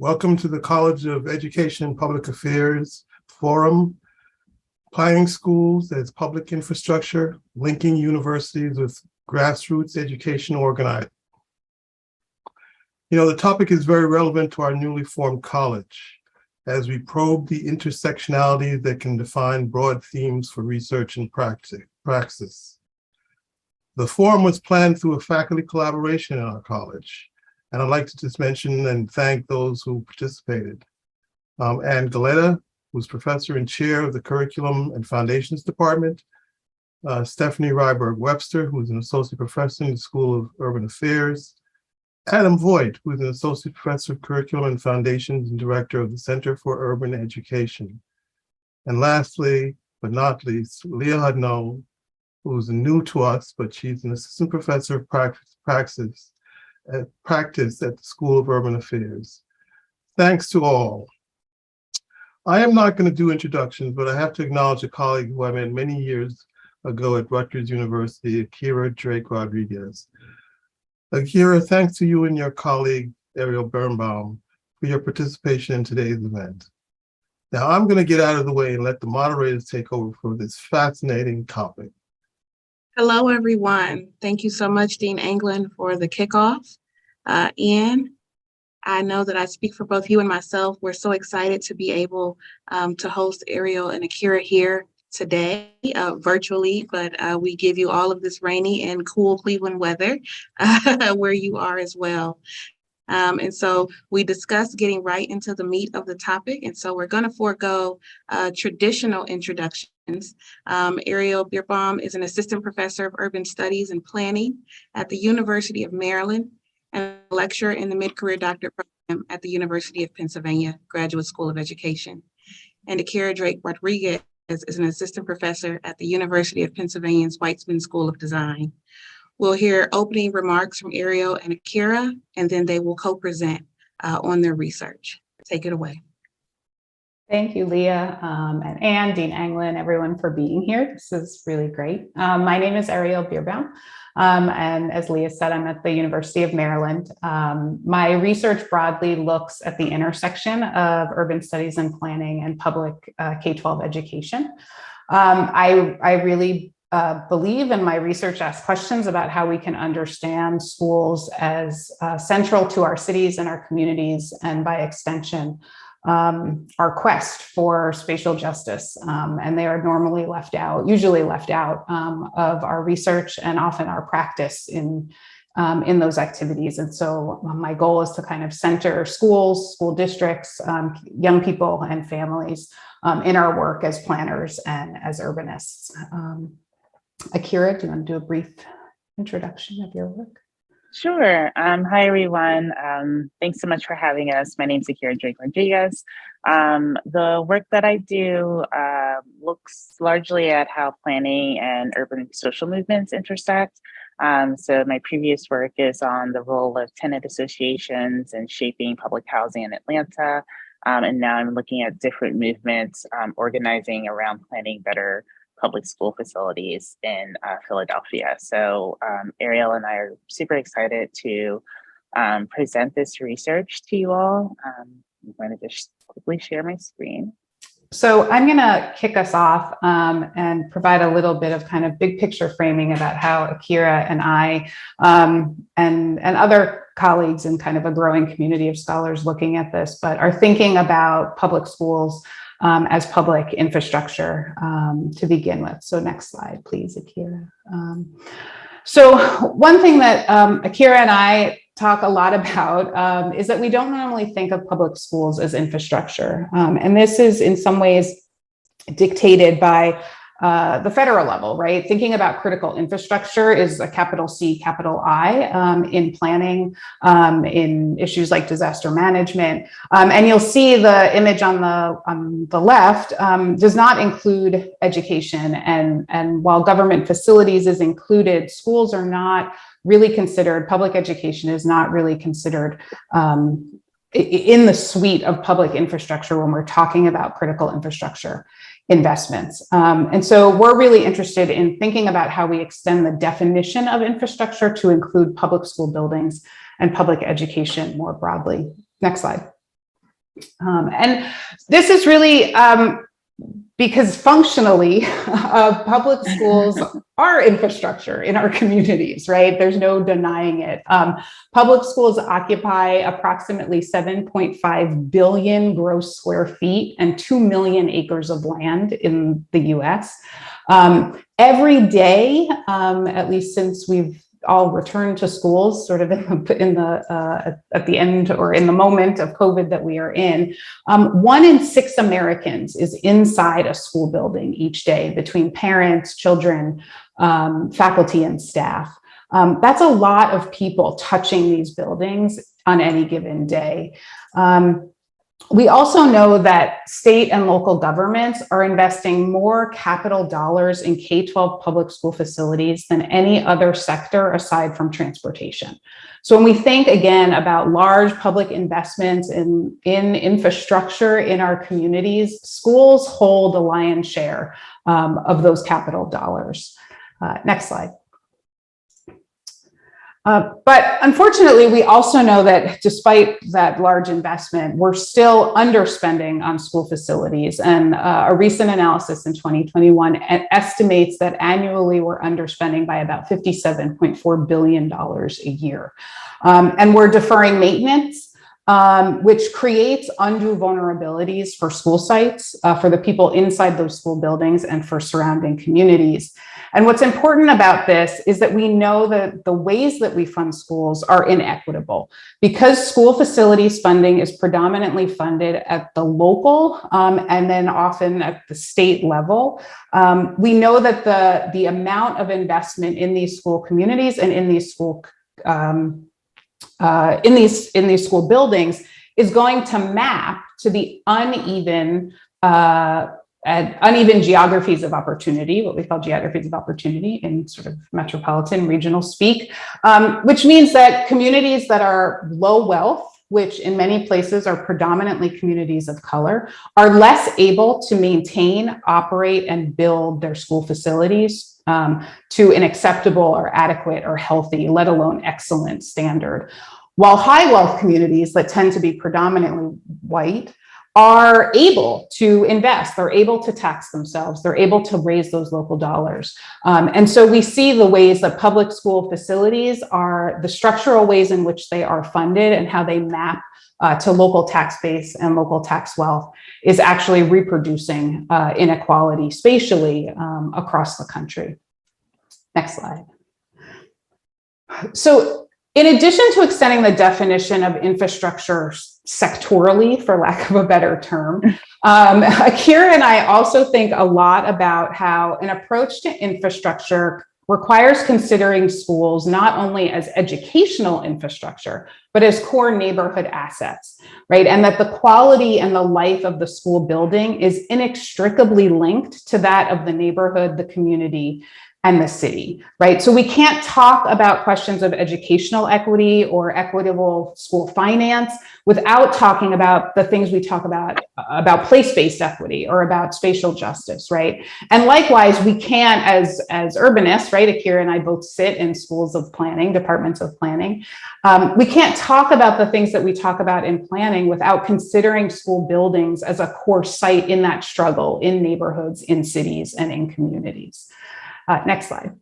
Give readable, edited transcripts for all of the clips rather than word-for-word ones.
Welcome to the College of Education and Public Affairs Forum, Planning Schools as Public Infrastructure, Linking Universities with Grassroots Education Organizing. The topic is very relevant to our newly formed college as we probe the intersectionality that can define broad themes for research and praxis. The forum was planned through a faculty collaboration in our college. And I'd like to just mention and thank those who participated. Ann Galetta, who's professor and chair of the Curriculum and Foundations Department. Stephanie Ryberg-Webster, who's an associate professor in the School of Urban Affairs. Adam Voigt, who's an associate professor of Curriculum and Foundations and director of the Center for Urban Education. And lastly, but not least, Leah Hudno, who's new to us, but she's an assistant professor of practice at the School of Urban Affairs. Thanks to all. I am not going to do introductions, but I have to acknowledge a colleague who I met many years ago at Rutgers University, Akira Drake Rodriguez. Akira, thanks to you and your colleague, Ariel Bierbaum, for your participation in today's event. Now I'm going to get out of the way and let the moderators take over for this fascinating topic. Hello, everyone. Thank you so much, Dean Anglin, for the kickoff. Ian, I know that I speak for both you and myself. We're so excited to be able to host Ariel and Akira here today, virtually, but we give you all of this rainy and cool Cleveland weather where you are as well. And so we discussed getting right into the meat of the topic. And so we're going to forego traditional introductions. Ariel Bierbaum is an assistant professor of urban studies and planning at the University of Maryland and a lecturer in the mid-career doctorate program at the University of Pennsylvania Graduate School of Education. And Akira Drake Rodriguez is an assistant professor at the University of Pennsylvania's Weitzman School of Design. We'll hear opening remarks from Ariel and Akira, and then they will co-present on their research. Take it away. Thank you, Leah, and Ann, Dean Anglin, everyone for being here. This is really great. My name is Ariel Bierbaum, and as Leah said, I'm at the University of Maryland. My research broadly looks at the intersection of urban studies and planning and public K-12 education. I really believe in my research asks questions about how we can understand schools as central to our cities and our communities, and by extension, our quest for spatial justice. And they are normally usually left out of our research and often our practice in those activities. And so my goal is to kind of center schools, school districts, young people and families in our work as planners and as urbanists. Akira, do you want to do a brief introduction of your work? Sure. Hi, everyone. Thanks so much for having us. My name is Akira Drake Rodriguez. The work that I do looks largely at how planning and urban social movements intersect. So my previous work is on the role of tenant associations in shaping public housing in Atlanta. And now I'm looking at different movements organizing around planning better public school facilities in Philadelphia. So Ariel and I are super excited to present this research to you all. I'm going to just quickly share my screen. So I'm going to kick us off and provide a little bit of kind of big picture framing about how Akira and I and other colleagues in kind of a growing community of scholars looking at this, but are thinking about public schools as public infrastructure to begin with. So next slide, please, Akira. So one thing that Akira and I talk a lot about is that we don't normally think of public schools as infrastructure. And this is in some ways dictated by the federal level, right? Thinking about critical infrastructure is a capital C, capital I in planning, in issues like disaster management. And you'll see the image on the left does not include education. And while government facilities is included, schools are not really considered, public education is not really considered in the suite of public infrastructure when we're talking about critical infrastructure investments. And so we're really interested in thinking about how we extend the definition of infrastructure to include public school buildings and public education more broadly. Next slide. And this is really because functionally, public schools are infrastructure in our communities, right? There's no denying it. Public schools occupy approximately 7.5 billion gross square feet and 2 million acres of land in the US. Every day, at least since we've all returned to schools sort of at the end or in the moment of COVID that we are in, 1 in 6 Americans is inside a school building each day between parents, children, faculty, and staff. That's a lot of people touching these buildings on any given day. We also know that state and local governments are investing more capital dollars in K-12 public school facilities than any other sector aside from transportation. So when we think again about large public investments in infrastructure in our communities, schools hold a lion's share of those capital dollars. Next slide. But unfortunately, we also know that despite that large investment, we're still underspending on school facilities. And a recent analysis in 2021 estimates that annually we're underspending by about $57.4 billion a year. And we're deferring maintenance, which creates undue vulnerabilities for school sites, for the people inside those school buildings and for surrounding communities. And what's important about this is that we know that the ways that we fund schools are inequitable. Because school facilities funding is predominantly funded at the local and then often at the state level, we know that the amount of investment in these school communities and in these school school buildings is going to map to the uneven geographies of opportunity, what we call geographies of opportunity in sort of metropolitan regional speak, which means that communities that are low wealth, which in many places are predominantly communities of color, are less able to maintain, operate, and build their school facilities to an acceptable or adequate or healthy, let alone excellent standard. While high wealth communities that tend to be predominantly white are able to invest, they're able to tax themselves, they're able to raise those local dollars. And so we see the ways that public school facilities are, the structural ways in which they are funded and how they map to local tax base and local tax wealth is actually reproducing inequality spatially across the country. Next slide. So in addition to extending the definition of infrastructure sectorally, for lack of a better term, Akira and I also think a lot about how an approach to infrastructure requires considering schools not only as educational infrastructure, but as core neighborhood assets, right? And that the quality and the life of the school building is inextricably linked to that of the neighborhood, the community, and the city, right? So we can't talk about questions of educational equity or equitable school finance without talking about the things we talk about place-based equity or about spatial justice, right? And likewise, we can't, as urbanists, right? Akira and I both sit in schools of planning, departments of planning. We can't talk about the things that we talk about in planning without considering school buildings as a core site in that struggle in neighborhoods, in cities, and in communities. Next slide.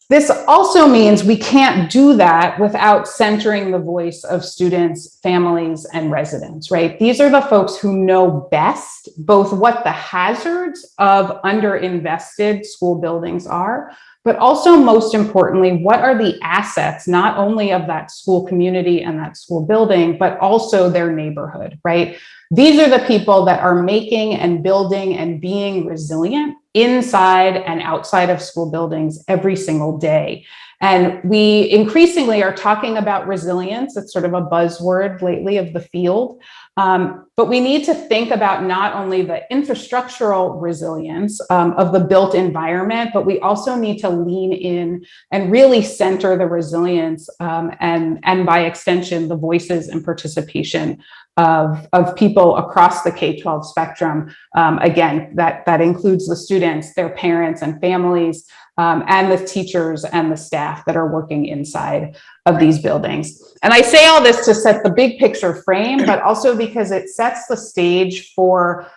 This also means we can't do that without centering the voice of students, families, and residents, right? These are the folks who know best both what the hazards of underinvested school buildings are, but also most importantly, what are the assets, not only of that school community and that school building, but also their neighborhood, right? These are the people that are making and building and being resilient inside and outside of school buildings every single day. And we increasingly are talking about resilience. It's sort of a buzzword lately of the field. But we need to think about not only the infrastructural resilience of the built environment, but we also need to lean in and really center the resilience and by extension, the voices and participation of people across the K-12 spectrum. Again, that includes the students, their parents and families, and the teachers and the staff that are working inside of these buildings. And I say all this to set the big picture frame, but also because it sets the stage for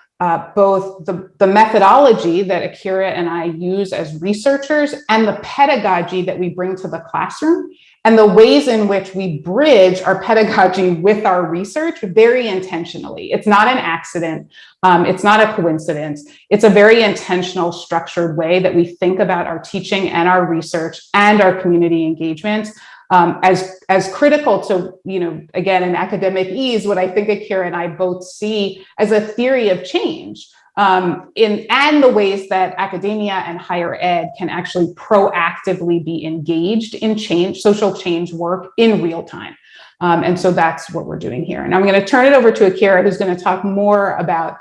both the methodology that Akira and I use as researchers and the pedagogy that we bring to the classroom, and the ways in which we bridge our pedagogy with our research very intentionally. It's not an accident. It's not a coincidence. It's a very intentional, structured way that we think about our teaching and our research and our community engagement as critical to, again, in academic ease, what I think Akira and I both see as a theory of change. And the ways that academia and higher ed can actually proactively be engaged in social change work in real time. And so that's what we're doing here. And I'm going to turn it over to Akira, who's going to talk more about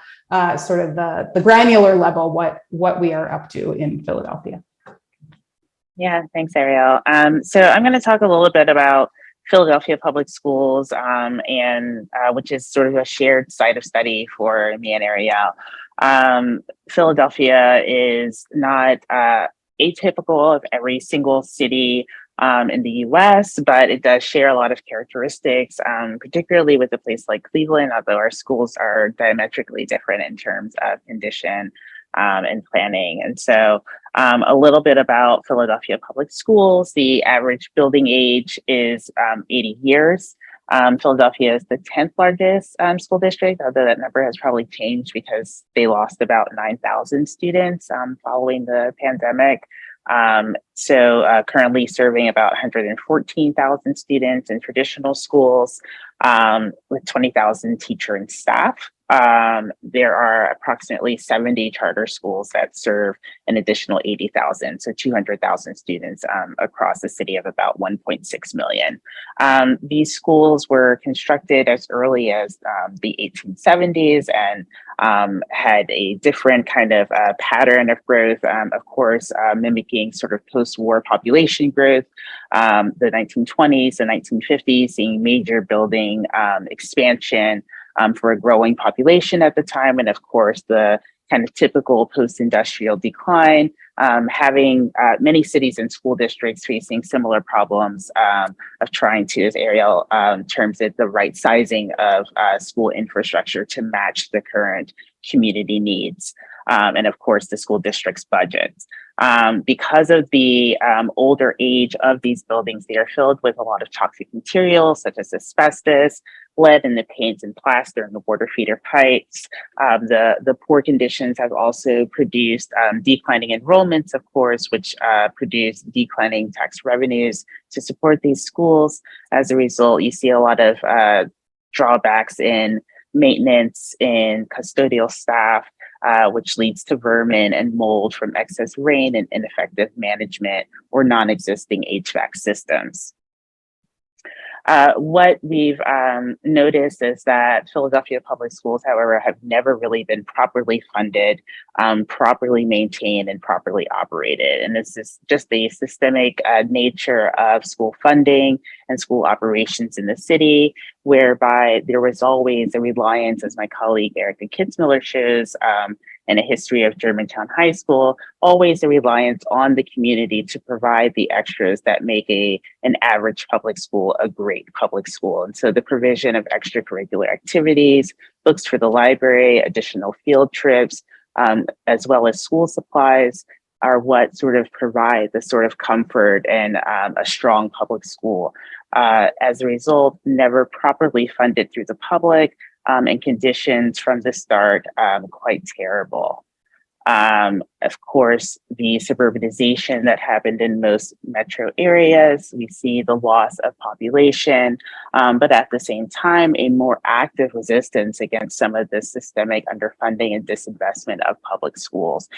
sort of the granular level, what we are up to in Philadelphia. Yeah, thanks, Ariel. So I'm going to talk a little bit about Philadelphia Public Schools, and which is sort of a shared site of study for me and Ariel. Philadelphia is not atypical of every single city in the US, but it does share a lot of characteristics, particularly with a place like Cleveland, although our schools are diametrically different in terms of condition and planning. And so a little bit about Philadelphia Public Schools. The average building age is 80 years. Philadelphia is the 10th largest school district, although that number has probably changed because they lost about 9,000 students following the pandemic. So currently serving about 114,000 students in traditional schools with 20,000 teacher and staff. There are approximately 70 charter schools that serve an additional 80,000, so 200,000 students across a city of about 1.6 million. These schools were constructed as early as the 1870s and had a different kind of pattern of growth, of course, mimicking sort of post-war population growth, the 1920s and 1950s, seeing major building expansion for a growing population at the time, and of course the kind of typical post-industrial decline, having many cities and school districts facing similar problems of trying to, as Ariel terms it, the right sizing of school infrastructure to match the current community needs, and of course the school district's budgets. Because of the older age of these buildings, they are filled with a lot of toxic materials such as asbestos, lead in the paints and plaster and the water feeder pipes. The poor conditions have also produced declining enrollments, of course, which produce declining tax revenues to support these schools. As a result, you see a lot of drawbacks in maintenance, in custodial staff, which leads to vermin and mold from excess rain and ineffective management or non-existing HVAC systems. What we've noticed is that Philadelphia Public Schools, however, have never really been properly funded, properly maintained, and properly operated. And this is just the systemic nature of school funding and school operations in the city, whereby there was always a reliance, as my colleague Erica Kitzmiller shows, and a history of Germantown High School, always a reliance on the community to provide the extras that make an average public school a great public school. And so the provision of extracurricular activities, books for the library, additional field trips, as well as school supplies are what sort of provide the sort of comfort and a strong public school. As a result, never properly funded through the public, and conditions from the start quite terrible. Of course, the suburbanization that happened in most metro areas, we see the loss of population, but at the same time, a more active resistance against some of the systemic underfunding and disinvestment of public schools.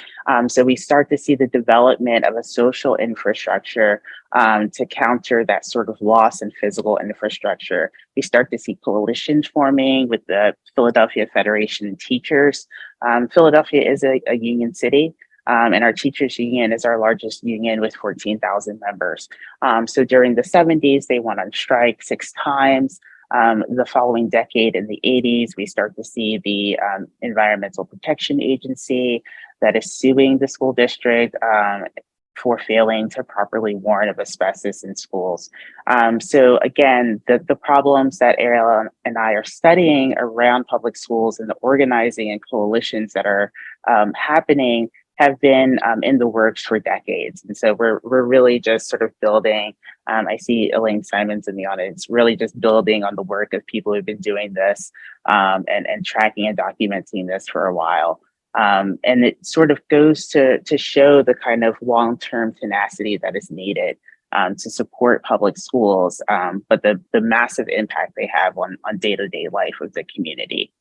So we start to see the development of a social infrastructure to counter that sort of loss in physical infrastructure. We start to see coalitions forming with the Philadelphia Federation of Teachers. Philadelphia is a union city, and our teachers union is our largest union with 14,000 members. So during the 70s, they went on strike 6 times. The following decade, in the 80s, we start to see the Environmental Protection Agency that is suing the school district for failing to properly warn of asbestos in schools. So again, the problems that Ariel and I are studying around public schools and the organizing and coalitions that are happening have been in the works for decades. And so we're really just sort of building, I see Elaine Simons in the audience, really just building on the work of people who've been doing this and tracking and documenting this for a while. And it sort of goes to show the kind of long-term tenacity that is needed to support public schools, but the massive impact they have on day-to-day life of the community.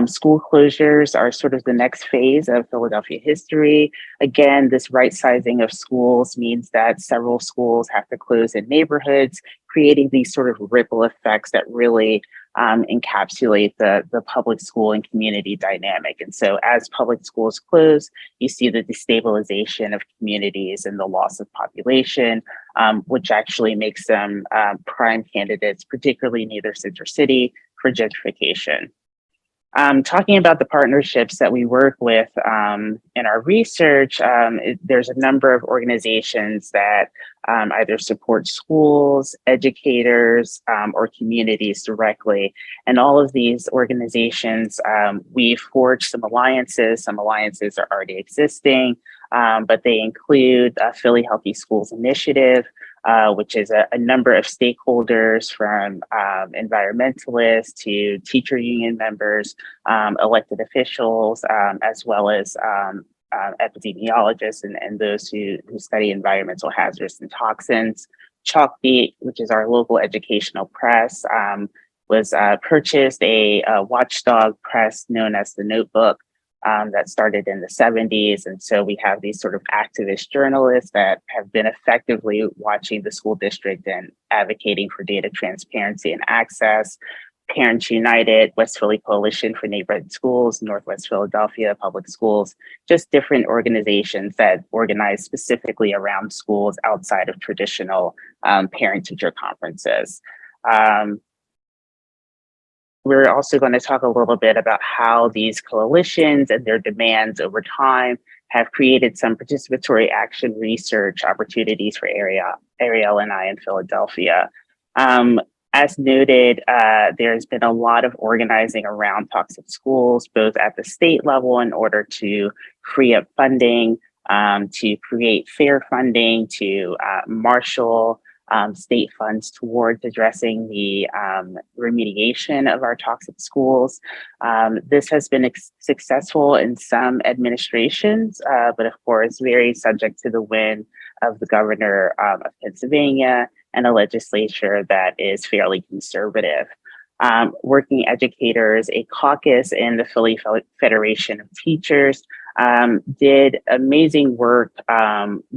School closures are sort of the next phase of Philadelphia history. Again, this right sizing of schools means that several schools have to close in neighborhoods, creating these sort of ripple effects that really encapsulate the public school and community dynamic. And so as public schools close, you see the destabilization of communities and the loss of population, which actually makes them prime candidates, particularly in either center city, for gentrification. Talking about the partnerships that we work with in our research, there's a number of organizations that either support schools, educators, or communities directly. And all of these organizations, we've forged some alliances. Some alliances are already existing, but they include Philly Healthy Schools Initiative, which is a number of stakeholders from environmentalists to teacher union members, elected officials, as well as epidemiologists and those who study environmental hazards and toxins. Chalkbeat, which is our local educational press, was purchased a watchdog press known as The Notebook, that started in the 70s. And so we have these sort of activist journalists that have been effectively watching the school district and advocating for data transparency and access. Parents United, West Philly Coalition for Neighborhood Schools, Northwest Philadelphia Public Schools, just different organizations that organize specifically around schools outside of traditional parent-teacher conferences. We're also going to talk a little bit about how these coalitions and their demands over time have created some participatory action research opportunities for Ariel and I in Philadelphia. As noted, there's been a lot of organizing around toxic schools, both at the state level in order to free up funding, to create fair funding, to marshal state funds towards addressing the remediation of our toxic schools. This has been successful in some administrations, but of course, very subject to the whim of the governor of Pennsylvania and a legislature that is fairly conservative. Working educators, a caucus in the Philly Federation of Teachers, did amazing work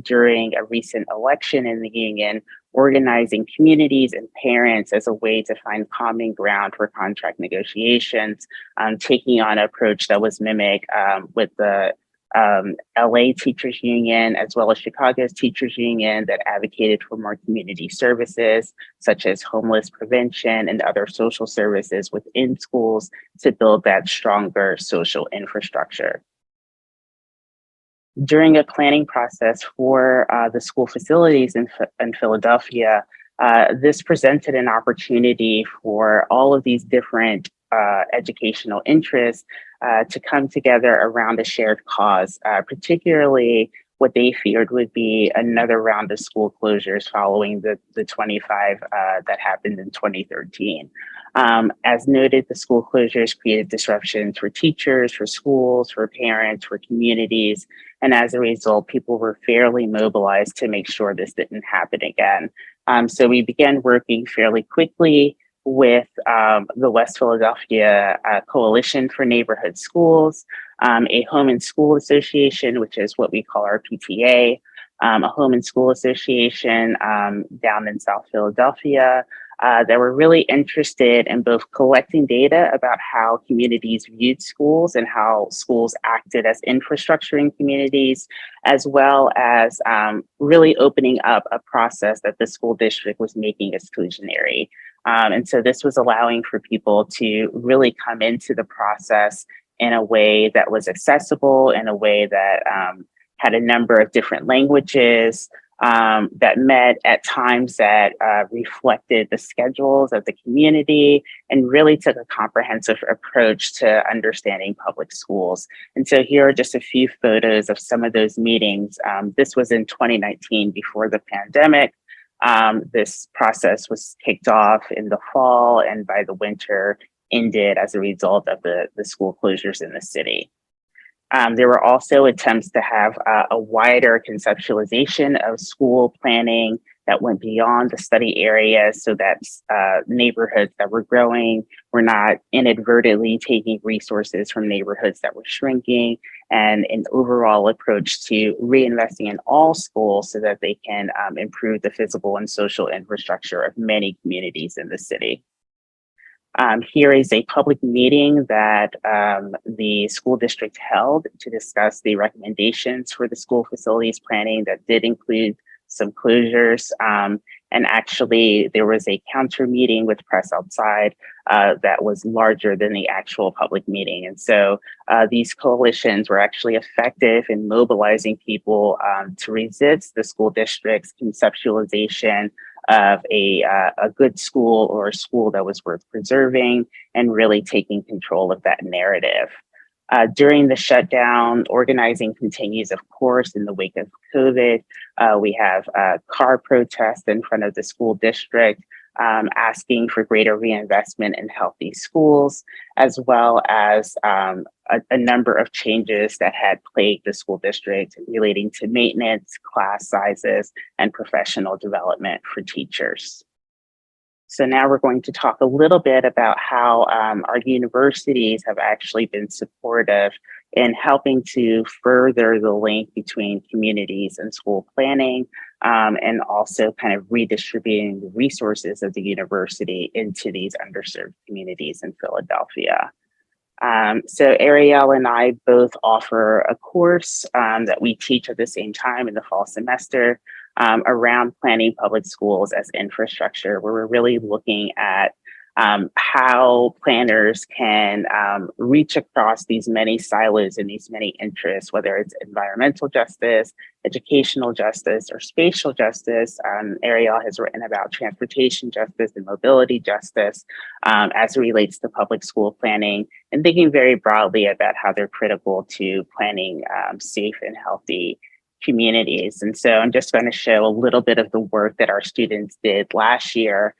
during a recent election in the union, organizing communities and parents as a way to find common ground for contract negotiations, taking on an approach that was mimicked with the LA Teachers Union, as well as Chicago's Teachers Union, that advocated for more community services, such as homeless prevention and other social services within schools to build that stronger social infrastructure. During a planning process for the school facilities in Philadelphia, this presented an opportunity for all of these different educational interests to come together around a shared cause, particularly what they feared would be another round of school closures following the 25 that happened in 2013. As noted, the school closures created disruptions for teachers, for schools, for parents, for communities. And as a result, people were fairly mobilized to make sure this didn't happen again. So we began working fairly quickly with the West Philadelphia Coalition for Neighborhood Schools, a home and school association, which is what we call our PTA, a home and school association down in South Philadelphia, that were really interested in both collecting data about how communities viewed schools and how schools acted as infrastructure in communities, as well as really opening up a process that the school district was making exclusionary. And so this was allowing for people to really come into the process in a way that was accessible, in a way that had a number of different languages that met at times that reflected the schedules of the community and really took a comprehensive approach to understanding public schools. And so here are just a few photos of some of those meetings. This was in 2019 before the pandemic. This process was kicked off in the fall and by the winter ended as a result of the school closures in the city. There were also attempts to have a wider conceptualization of school planning that went beyond the study area so that neighborhoods that were growing were not inadvertently taking resources from neighborhoods that were shrinking, and an overall approach to reinvesting in all schools so that they can improve the physical and social infrastructure of many communities in the city. Here is a public meeting that the school district held to discuss the recommendations for the school facilities planning that did include some closures. And actually, there was a counter meeting with press outside that was larger than the actual public meeting. And so these coalitions were actually effective in mobilizing people to resist the school district's conceptualization of a good school or a school that was worth preserving and really taking control of that narrative. During the shutdown, organizing continues, of course, in the wake of COVID. We have car protests in front of the school district, asking for greater reinvestment in healthy schools, as well as a number of changes that had plagued the school district relating to maintenance, class sizes, and professional development for teachers. So now we're going to talk a little bit about how our universities have actually been supportive in helping to further the link between communities and school planning, and also kind of redistributing the resources of the university into these underserved communities in Philadelphia. So Ariel and I both offer a course that we teach at the same time in the fall semester around planning public schools as infrastructure, where we're really looking at how planners can reach across these many silos and these many interests, whether it's environmental justice, educational justice, or spatial justice. Ariel has written about transportation justice and mobility justice as it relates to public school planning, and thinking very broadly about how they're critical to planning safe and healthy communities. And so I'm just going to show a little bit of the work that our students did last year,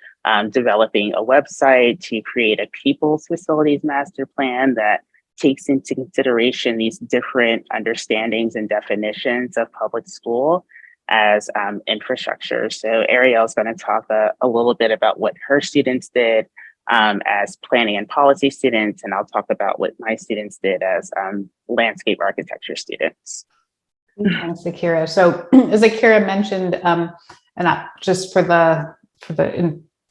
developing a website to create a people's facilities master plan that takes into consideration these different understandings and definitions of public school as infrastructure. So Ariel is going to talk a little bit about what her students did as planning and policy students, and I'll talk about what my students did as landscape architecture students. Thanks, Akira. So as Akira mentioned, and just for the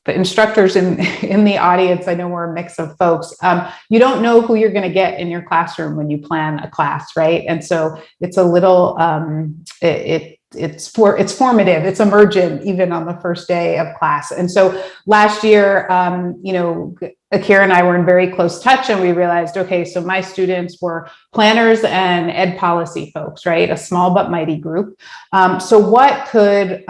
instructors in the audience, I know we're a mix of folks. You don't know who you're going to get in your classroom when you plan a class, right? And so it's a little, it's formative, it's emergent even on the first day of class. And so last year, Akira and I were in very close touch, and we realized, okay, so my students were planners and ed policy folks, right? A small but mighty group. So what could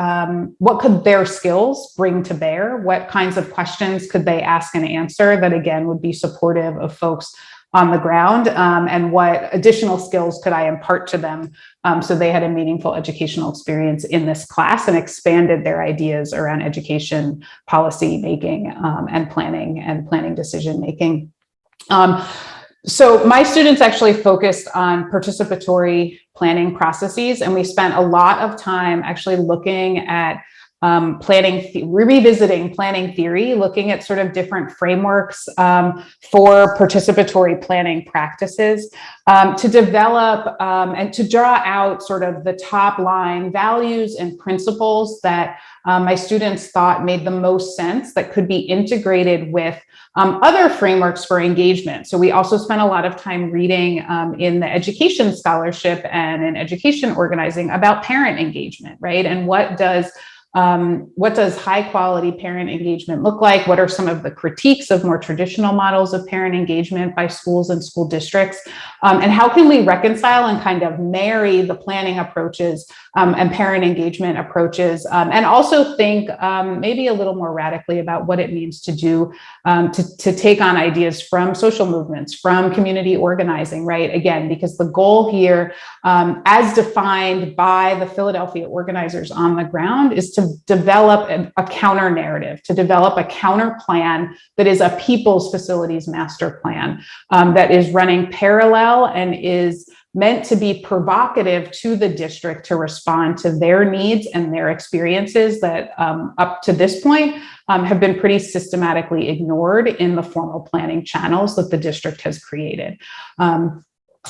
their skills bring to bear? What kinds of questions could they ask and answer that, again, would be supportive of folks on the ground, and what additional skills could I impart to them so they had a meaningful educational experience in this class and expanded their ideas around education policy making and planning decision making. So my students actually focused on participatory planning processes, and we spent a lot of time actually looking at revisiting planning theory, looking at sort of different frameworks for participatory planning practices to develop and to draw out sort of the top line values and principles that my students thought made the most sense that could be integrated with other frameworks for engagement. So we also spent a lot of time reading in the education scholarship and in education organizing about parent engagement, right? And what does What does high quality parent engagement look like? What are some of the critiques of more traditional models of parent engagement by schools and school districts? And how can we reconcile and kind of marry the planning approaches and parent engagement approaches, and also think maybe a little more radically about what it means to do, to take on ideas from social movements, from community organizing, right? Again, because the goal here, as defined by the Philadelphia organizers on the ground, is to develop a counter narrative, to develop a counter plan that is a people's facilities master plan that is running parallel and is meant to be provocative to the district to respond to their needs and their experiences that up to this point have been pretty systematically ignored in the formal planning channels that the district has created.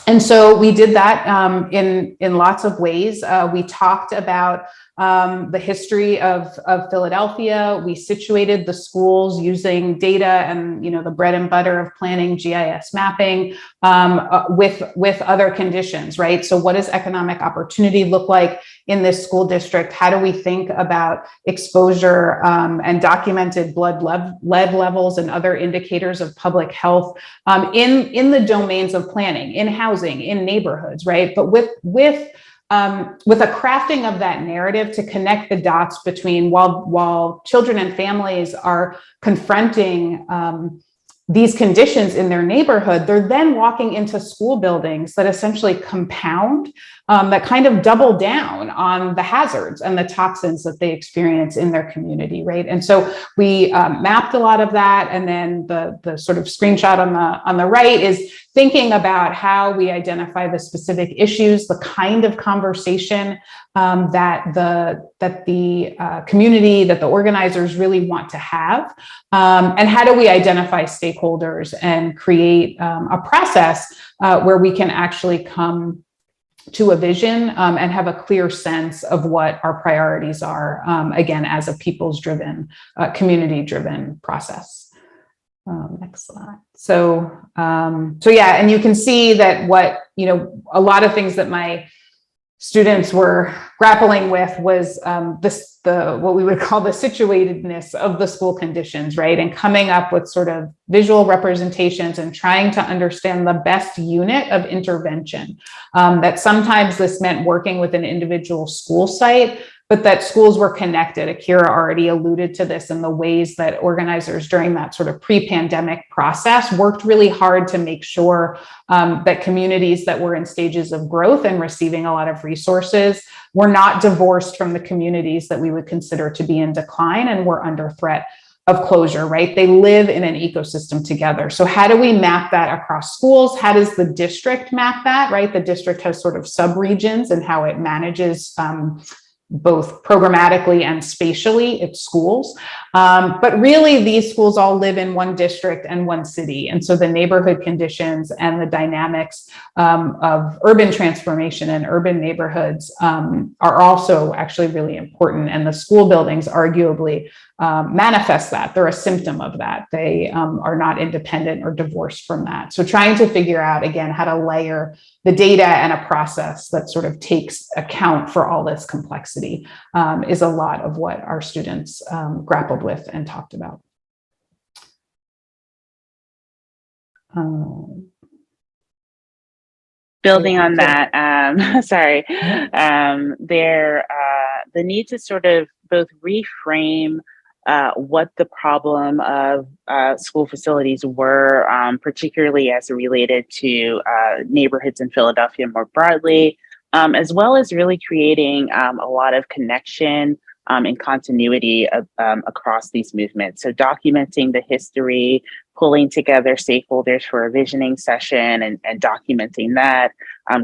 And so we did that in lots of ways. We talked about the history of Philadelphia. We situated the schools using data and, the bread and butter of planning, GIS mapping, with other conditions, right? So what does economic opportunity look like in this school district? How do we think about exposure and documented lead levels and other indicators of public health in the domains of planning, in housing, in neighborhoods, right? But with a crafting of that narrative to connect the dots between while children and families are confronting these conditions in their neighborhood, they're then walking into school buildings that essentially compound, that kind of double down on the hazards and the toxins that they experience in their community, right? And so we mapped a lot of that, and then the sort of screenshot on the right is thinking about how we identify the specific issues, the kind of conversation that the community, that the organizers really want to have, and how do we identify stakeholders and create a process where we can actually come to a vision and have a clear sense of what our priorities are, again, as a people's-driven, community-driven process. Next slide. So yeah, and you can see that a lot of things that my students were grappling with was what we would call the situatedness of the school conditions, right? And coming up with sort of visual representations and trying to understand the best unit of intervention. That sometimes this meant working with an individual school site, but that schools were connected. Akira already alluded to this in the ways that organizers during that sort of pre-pandemic process worked really hard to make sure that communities that were in stages of growth and receiving a lot of resources were not divorced from the communities that we would consider to be in decline and were under threat of closure, right? They live in an ecosystem together. So how do we map that across schools? How does the district map that, right? The district has sort of sub-regions and how it manages both programmatically and spatially its schools. But really these schools all live in one district and one city. And so the neighborhood conditions and the dynamics of urban transformation and urban neighborhoods are also actually really important. And the school buildings arguably manifest that. They're a symptom of that. They are not independent or divorced from that. So trying to figure out, again, how to layer the data and a process that sort of takes account for all this complexity is a lot of what our students grappled with and talked about. Building on that, the need to sort of both reframe what the problem of school facilities were, particularly as it related to neighborhoods in Philadelphia more broadly, as well as really creating a lot of connection and continuity across these movements. So documenting the history, pulling together stakeholders for a visioning session and documenting that,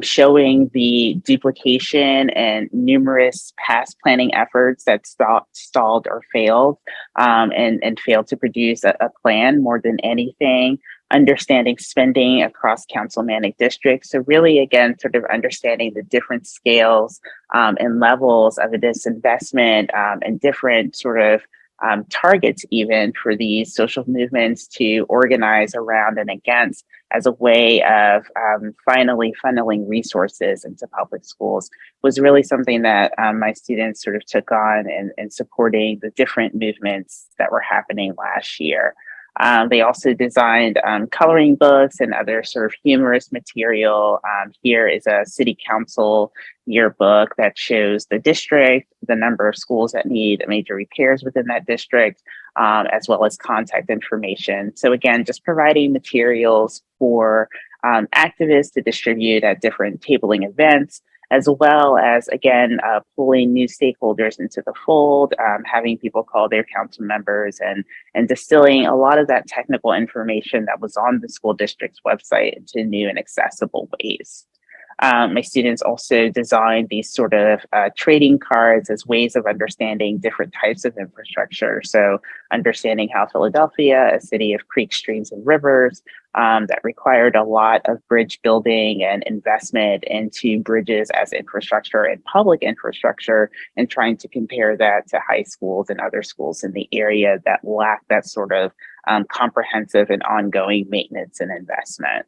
showing the duplication and numerous past planning efforts that stalled or failed and failed to produce a plan more than anything, understanding spending across council-managed districts. So really, again, sort of understanding the different scales and levels of this investment and different sort of targets even for these social movements to organize around and against as a way of finally funneling resources into public schools was really something that my students sort of took on and supporting the different movements that were happening last year. They also designed coloring books and other sort of humorous material. Here is a city council yearbook that shows the district, the number of schools that need major repairs within that district, as well as contact information. So again, just providing materials for activists to distribute at different tabling events, as well as, again, pulling new stakeholders into the fold, having people call their council members and distilling a lot of that technical information that was on the school district's website into new and accessible ways. My students also designed these sort of trading cards as ways of understanding different types of infrastructure. So understanding how Philadelphia, a city of creeks, streams, and rivers, that required a lot of bridge building and investment into bridges as infrastructure and public infrastructure, and trying to compare that to high schools and other schools in the area that lack that sort of comprehensive and ongoing maintenance and investment.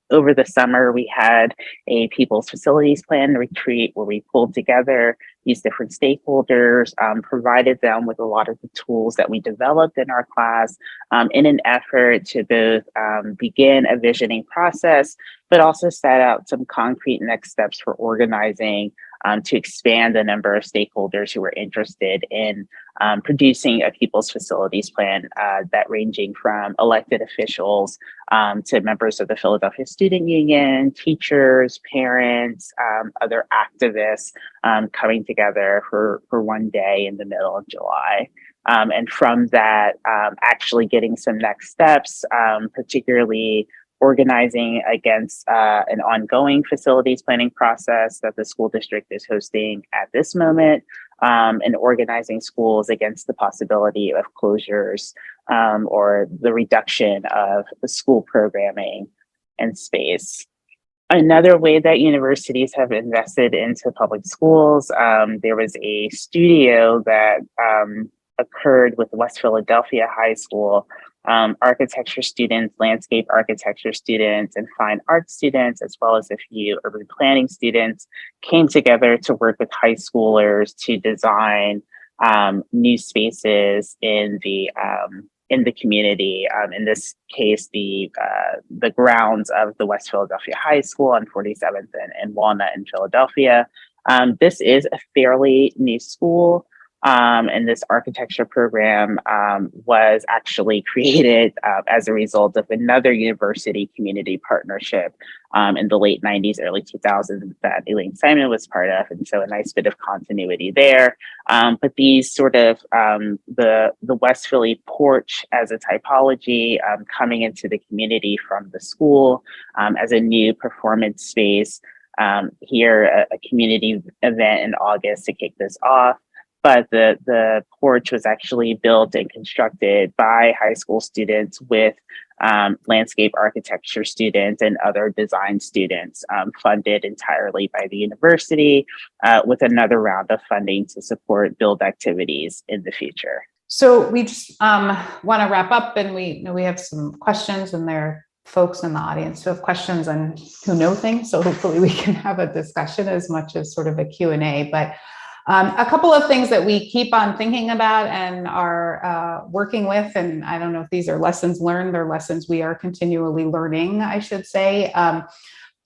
Over the summer, we had a People's Facilities Plan retreat where we pulled together these different stakeholders, provided them with a lot of the tools that we developed in our class in an effort to both begin a visioning process, but also set out some concrete next steps for organizing to expand the number of stakeholders who were interested in producing a People's Facilities Plan that ranging from elected officials to members of the Philadelphia Student Union, teachers, parents, other activists coming together for one day in the middle of July. And from that, actually getting some next steps, particularly organizing against an ongoing facilities planning process that the school district is hosting at this moment, and organizing schools against the possibility of closures or the reduction of the school programming and space. Another way that universities have invested into public schools, there was a studio that occurred with West Philadelphia High School. Architecture students, landscape architecture students, and fine art students, as well as a few urban planning students, came together to work with high schoolers to design new spaces in the community. In this case, the grounds of the West Philadelphia High School on 47th and Walnut in Philadelphia. This is a fairly new school. And this architecture program was actually created as a result of another university community partnership in the late 90s, early 2000s that Elaine Simon was part of. And so a nice bit of continuity there. But these sort of the West Philly porch as a typology coming into the community from the school as a new performance space. Here, a community event in August to kick this off. But the porch was actually built and constructed by high school students with landscape architecture students and other design students, funded entirely by the university, with another round of funding to support build activities in the future. So we just want to wrap up, and we know we have some questions, and there are folks in the audience who have questions and who know things. So hopefully we can have a discussion as much as sort of a Q&A. But a couple of things that we keep on thinking about and are working with, and I don't know if these are lessons learned or lessons we are continually learning, I should say.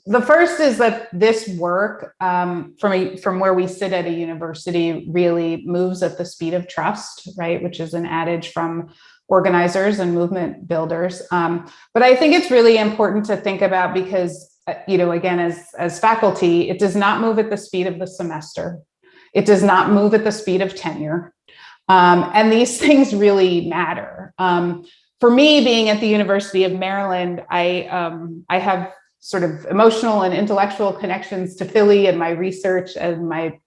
The first is that this work from where we sit at a university really moves at the speed of trust, right? Which is an adage from organizers and movement builders. But I think it's really important to think about because, again, as faculty, it does not move at the speed of the semester. It does not move at the speed of tenure. And these things really matter. For me, being at the University of Maryland, I have sort of emotional and intellectual connections to Philly and my research and my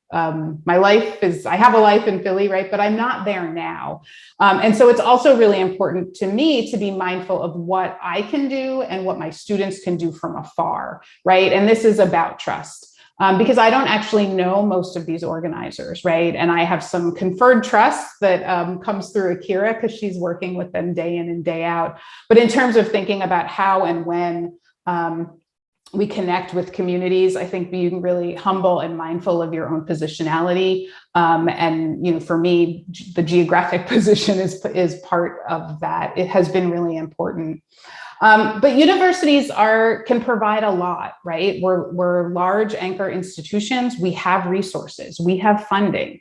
life is, I have a life in Philly, right? But I'm not there now. And so it's also really important to me to be mindful of what I can do and what my students can do from afar, right? And this is about trust. because I don't actually know most of these organizers, right? And I have some conferred trust that comes through Akira because she's working with them day in and day out. But in terms of thinking about how and when we connect with communities, I think being really humble and mindful of your own positionality. And, you know, for me, the geographic position is part of that. It has been really important. But universities can provide a lot, right? We're large anchor institutions. We have resources, we have funding,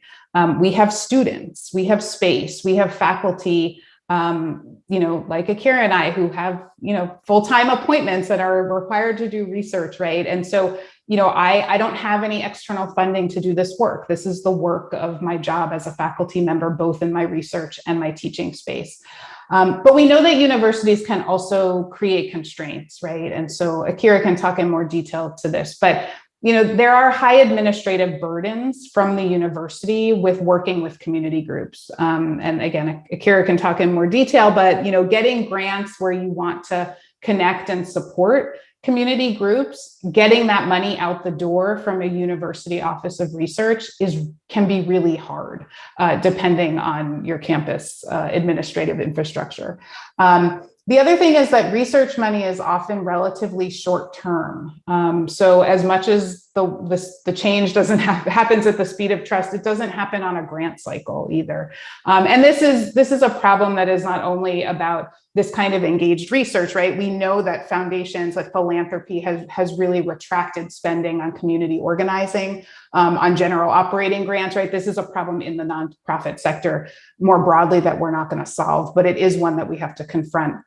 we have students, we have space, we have faculty, you know, like Akira and I, who have, you know, full-time appointments that are required to do research, right? And so, you know, I don't have any external funding to do this work. This is the work of my job as a faculty member, both in my research and my teaching space. But we know that universities can also create constraints, right? And so Akira can talk in more detail to this, but you know, there are high administrative burdens from the university with working with community groups. And again, Akira can talk in more detail, but you know, getting grants where you want to connect and support community groups, getting that money out the door from a university office of research can be really hard, depending on your campus administrative infrastructure. The other thing is that research money is often relatively short term. So as much as the change happens at the speed of trust, it doesn't happen on a grant cycle either. And this is a problem that is not only about this kind of engaged research, right? We know that foundations, like philanthropy, has really retracted spending on community organizing, on general operating grants, right? This is a problem in the nonprofit sector more broadly that we're not going to solve, but it is one that we have to confront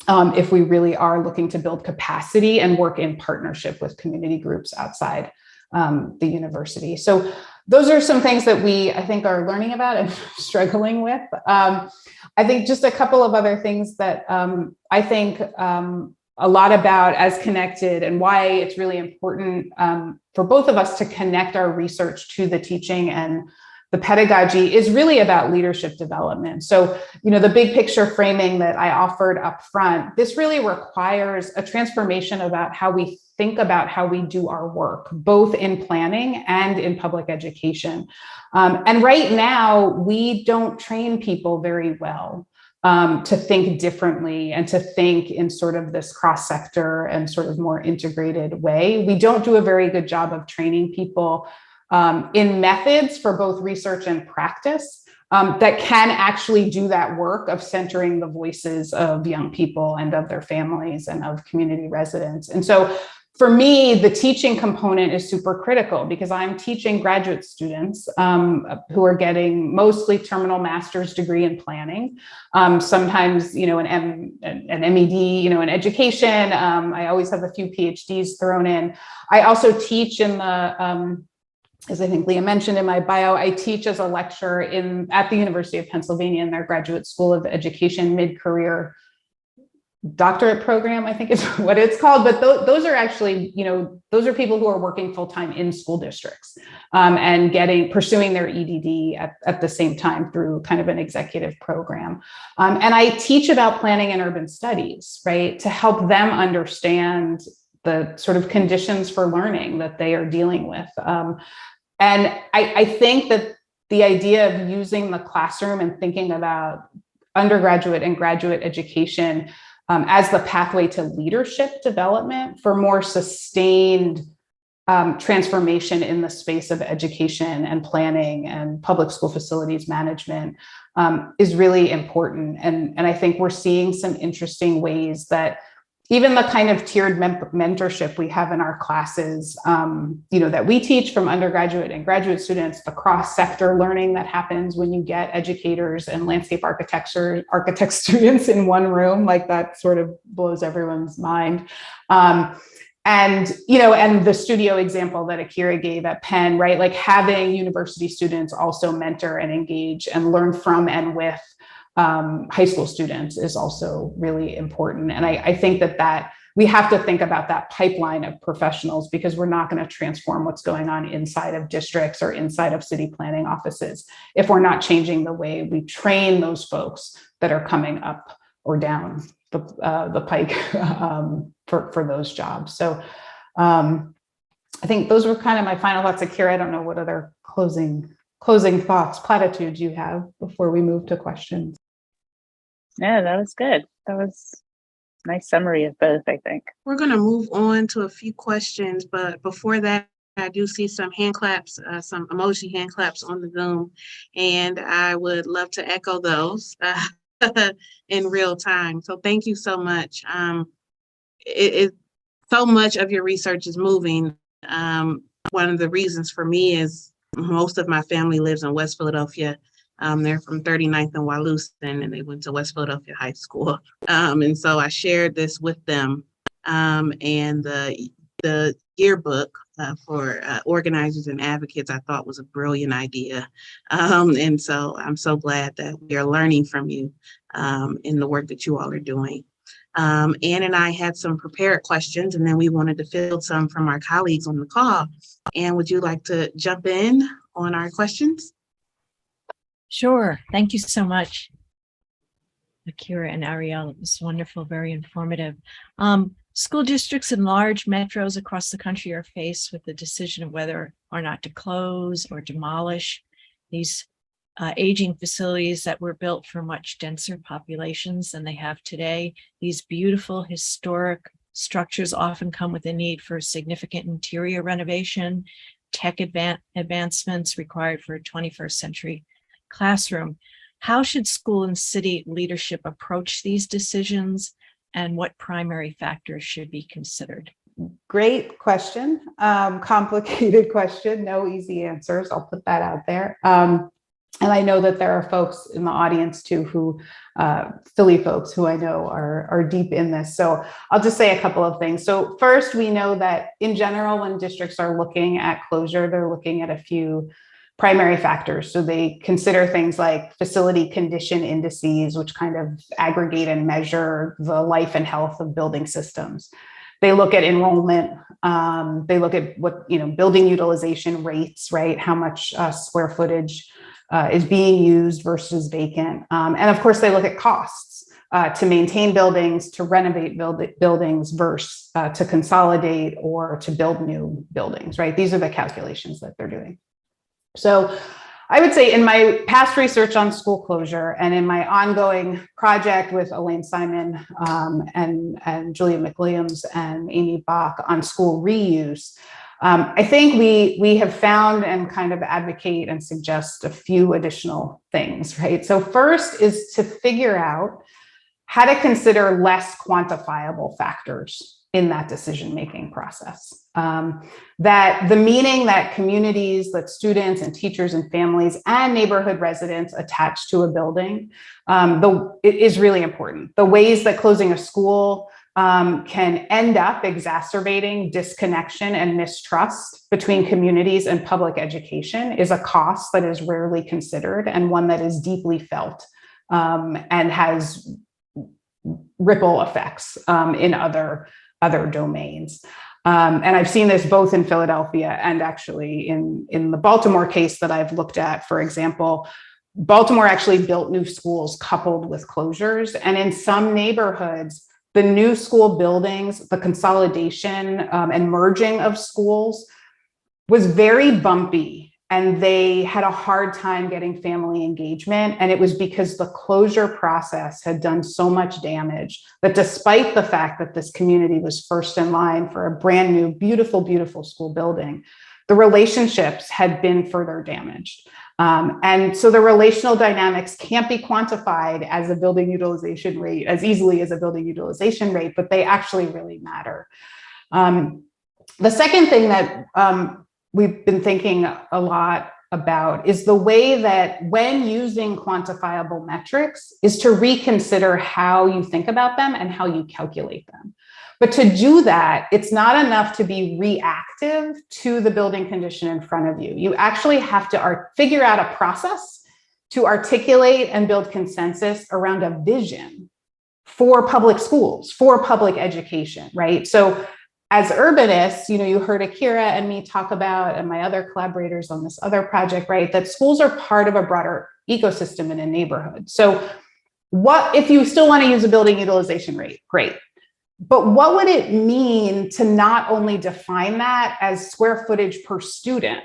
if we really are looking to build capacity and work in partnership with community groups outside the university. So those are some things that I think, are learning about and struggling with. I think just a couple of other things that I think a lot about as connected, and why it's really important for both of us to connect our research to the teaching and the pedagogy, is really about leadership development. So, you know, the big picture framing that I offered up front, this really requires a transformation about how we think about how we do our work, both in planning and in public education. And right now, we don't train people very well to think differently and to think in sort of this cross-sector and sort of more integrated way. We don't do a very good job of training people in methods for both research and practice that can actually do that work of centering the voices of young people and of their families and of community residents. And so for me, the teaching component is super critical because I'm teaching graduate students who are getting mostly terminal master's degree in planning, sometimes, you know, an MED, you know, in education. I always have a few PhDs thrown in. I also teach in the as I think Leah mentioned in my bio, I teach as a lecturer at the University of Pennsylvania in their Graduate School of Education mid-career doctorate program, I think is what it's called. But those are actually, you know, those are people who are working full-time in school districts and pursuing their EDD at the same time through kind of an executive program. And I teach about planning and urban studies, right, to help them understand the sort of conditions for learning that they are dealing with. And I think that the idea of using the classroom and thinking about undergraduate and graduate education as the pathway to leadership development for more sustained transformation in the space of education and planning and public school facilities management is really important. And I think we're seeing some interesting ways that even the kind of tiered mentorship we have in our classes, you know, that we teach from undergraduate and graduate students, the cross-sector learning that happens when you get educators and landscape architect students in one room, like that sort of blows everyone's mind. And, you know, and the studio example that Akira gave at Penn, right? Like having university students also mentor and engage and learn from and with high school students is also really important. And I think that we have to think about that pipeline of professionals because we're not going to transform what's going on inside of districts or inside of city planning offices if we're not changing the way we train those folks that are coming up or down the pike for those jobs. So I think those were kind of my final thoughts. Akira, I don't know what other closing thoughts, platitudes you have before we move to questions. Yeah, that was good. That was a nice summary of both, I think. We're going to move on to a few questions, but before that, I do see some hand claps, some emoji hand claps on the Zoom, and I would love to echo those in real time. So thank you so much. So much of your research is moving. One of the reasons for me is most of my family lives in West Philadelphia. They're from 39th and Walouston, and they went to West Philadelphia High School. And so I shared this with them. And the yearbook for organizers and advocates, I thought was a brilliant idea. And so I'm so glad that we are learning from you in the work that you all are doing. Ann and I had some prepared questions, and then we wanted to field some from our colleagues on the call. Ann, would you like to jump in on our questions? Sure. Thank you so much, Akira and Ariel. It was wonderful, very informative. School districts in large metros across the country are faced with the decision of whether or not to close or demolish these aging facilities that were built for much denser populations than they have today. These beautiful historic structures often come with a need for significant interior renovation, tech advancements required for a 21st century classroom. How should school and city leadership approach these decisions, and what primary factors should be considered? Great question. Complicated question. No easy answers. I'll put that out there. And I know that there are folks in the audience too who, Philly folks who I know are deep in this. So I'll just say a couple of things. So first, we know that in general, when districts are looking at closure, they're looking at a few primary factors. So they consider things like facility condition indices, which kind of aggregate and measure the life and health of building systems. They look at enrollment. They look at what, building utilization rates, right? How much square footage is being used versus vacant. And of course, they look at costs to maintain buildings, to renovate buildings versus to consolidate or to build new buildings, right? These are the calculations that they're doing. So I would say in my past research on school closure and in my ongoing project with Elaine Simon and Julia McWilliams and Amy Bach on school reuse, I think we have found and kind of advocate and suggest a few additional things, right? So first is to figure out how to consider less quantifiable factors in that decision-making process. That the meaning that communities, that students and teachers and families and neighborhood residents attach to a building it is really important. The ways that closing a school can end up exacerbating disconnection and mistrust between communities and public education is a cost that is rarely considered and one that is deeply felt and has ripple effects in other domains. And I've seen this both in Philadelphia and actually in the Baltimore case that I've looked at. For example, Baltimore actually built new schools coupled with closures. And in some neighborhoods, the new school buildings, the consolidation and merging of schools was very bumpy. And they had a hard time getting family engagement. And it was because the closure process had done so much damage that despite the fact that this community was first in line for a brand new, beautiful, beautiful school building, the relationships had been further damaged. And so the relational dynamics can't be quantified as a building utilization rate as easily as a building utilization rate, but they actually really matter. The second thing that we've been thinking a lot about is the way that when using quantifiable metrics is to reconsider how you think about them and how you calculate them. But to do that, it's not enough to be reactive to the building condition in front of you. You actually have to figure out a process to articulate and build consensus around a vision for public schools, for public education, right? So as urbanists, you heard Akira and me talk about, and my other collaborators on this other project, right, that schools are part of a broader ecosystem in a neighborhood. So what if you still want to use a building utilization rate? Great. But what would it mean to not only define that as square footage per student?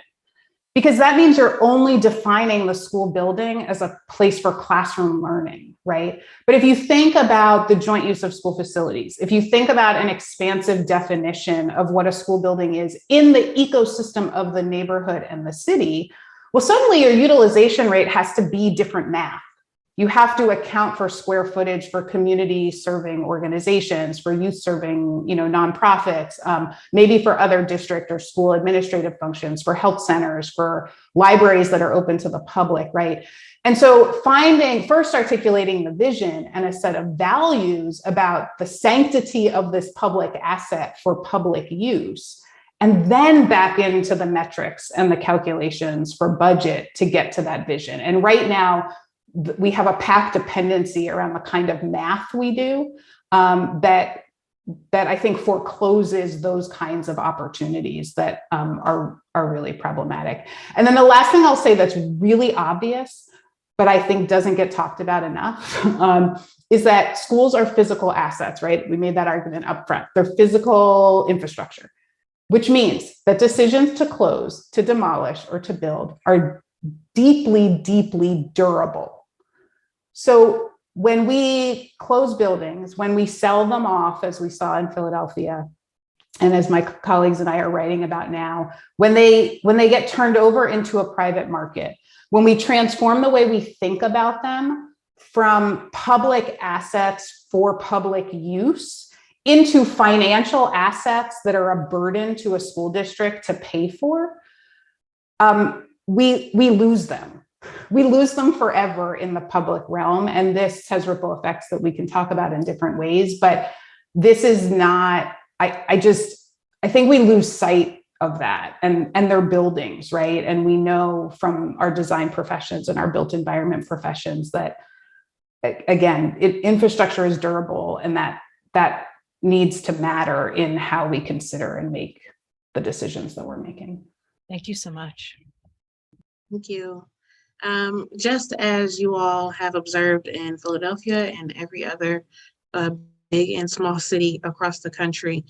Because that means you're only defining the school building as a place for classroom learning, right? But if you think about the joint use of school facilities, if you think about an expansive definition of what a school building is in the ecosystem of the neighborhood and the city, well, suddenly your utilization rate has to be different math. You have to account for square footage for community serving organizations, for youth serving, nonprofits, maybe for other district or school administrative functions, for health centers, for libraries that are open to the public, right? And so first articulating the vision and a set of values about the sanctity of this public asset for public use, and then back into the metrics and the calculations for budget to get to that vision. And right now, we have a path dependency around the kind of math we do that I think forecloses those kinds of opportunities that are really problematic. And then the last thing I'll say that's really obvious, but I think doesn't get talked about enough, is that schools are physical assets, right? We made that argument up front. They're physical infrastructure, which means that decisions to close, to demolish, or to build are deeply, deeply durable. So when we close buildings, when we sell them off, as we saw in Philadelphia, and as my colleagues and I are writing about now, when they get turned over into a private market, when we transform the way we think about them from public assets for public use into financial assets that are a burden to a school district to pay for, we lose them. We lose them forever in the public realm. And this has ripple effects that we can talk about in different ways. But this is not, I think we lose sight of that and their buildings, right? And we know from our design professions and our built environment professions that, again, infrastructure is durable, and that needs to matter in how we consider and make the decisions that we're making. Thank you so much. Thank you. Just as you all have observed in Philadelphia and every other big and small city across the country,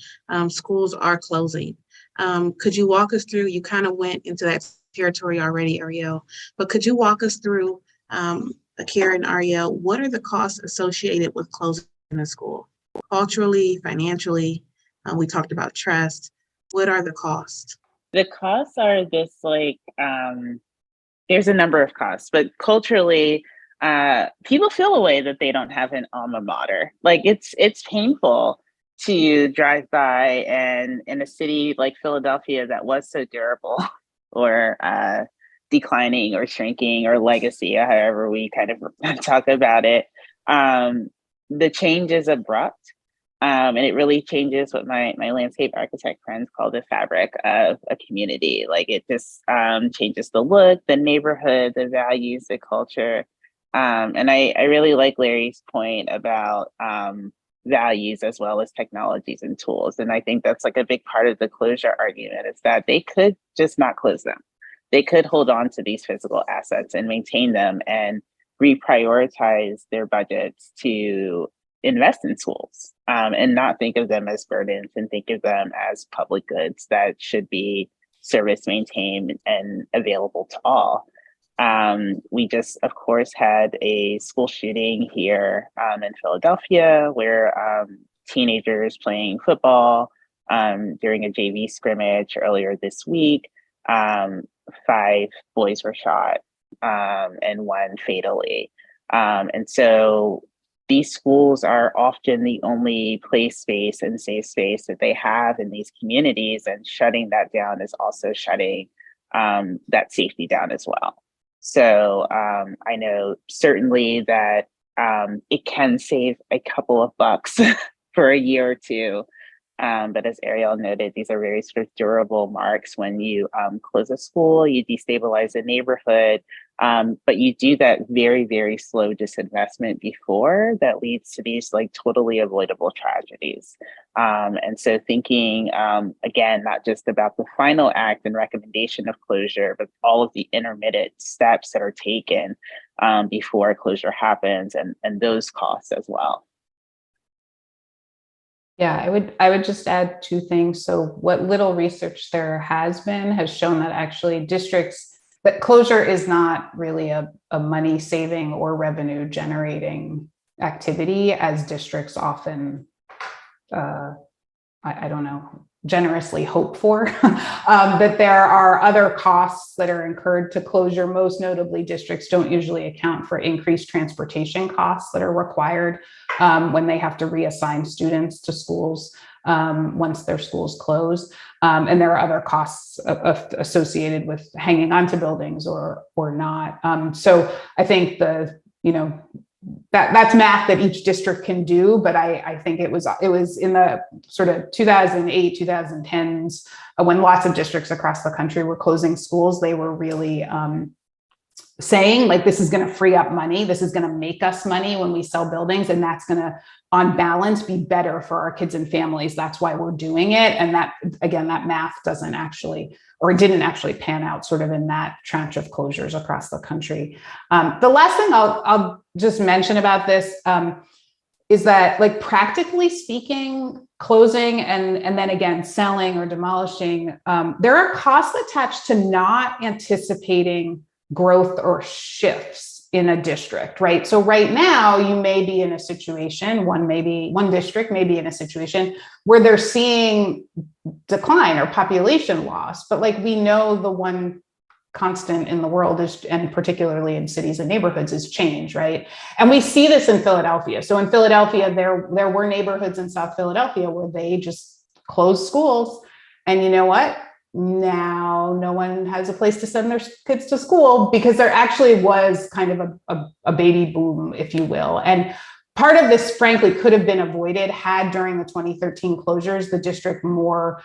schools are closing. Could you walk us through, you kind of went into that territory already, Ariel, but could you walk us through, Akira and Ariel, what are the costs associated with closing a school? Culturally, financially, we talked about trust. What are the costs? The costs are this there's a number of costs, but culturally, people feel a way that they don't have an alma mater. Like it's painful to drive by and in a city like Philadelphia that was so durable or declining or shrinking or legacy, however we kind of talk about it. The change is abrupt. And it really changes what my landscape architect friends call the fabric of a community. Like it just changes the look, the neighborhood, the values, the culture. And I really like Larry's point about values as well as technologies and tools. And I think that's like a big part of the closure argument is that they could just not close them. They could hold on to these physical assets and maintain them and reprioritize their budgets to invest in tools and not think of them as burdens and think of them as public goods that should be service maintained and available to all. We just, of course, had a school shooting here in Philadelphia where teenagers playing football during a JV scrimmage earlier this week, 5 boys were shot and 1 fatally. And so these schools are often the only play space and safe space that they have in these communities, and shutting that down is also shutting that safety down as well. So I know certainly that it can save a couple of bucks for a year or two. But as Ariel noted, these are very sort of durable marks. When you close a school, you destabilize a neighborhood, but you do that very, very slow disinvestment before that leads to these like totally avoidable tragedies. And so thinking, again, not just about the final act and recommendation of closure, but all of the intermittent steps that are taken before closure happens and those costs as well. Yeah, I would just add two things. So what little research there has been has shown that actually that closure is not really a money saving or revenue generating activity, as districts often, I don't know, generously hope for. That there are other costs that are incurred to closure. Most notably, districts don't usually account for increased transportation costs that are required when they have to reassign students to schools once their schools close. And there are other costs associated with hanging onto buildings or not. So I think that's math that each district can do, but I think it was in the sort of 2008, 2010s, when lots of districts across the country were closing schools. They were really saying, like, this is going to free up money. This is going to make us money when we sell buildings. And that's going to, on balance, be better for our kids and families. That's why we're doing it. And that, again, that math didn't actually pan out sort of in that tranche of closures across the country. The last thing I'll just mention about this is that, like, practically speaking, closing and then again, selling or demolishing, there are costs attached to not anticipating growth or shifts in a district, right? So right now you may be in a situation, one district may be in a situation where they're seeing decline or population loss, but like we know the one constant in the world is, and particularly in cities and neighborhoods, is change, right? And we see this in Philadelphia. So in Philadelphia, there were neighborhoods in South Philadelphia where they just closed schools, and you know what? Now no one has a place to send their kids to school because there actually was kind of a baby boom, if you will. And part of this, frankly, could have been avoided had during the 2013 closures, the district more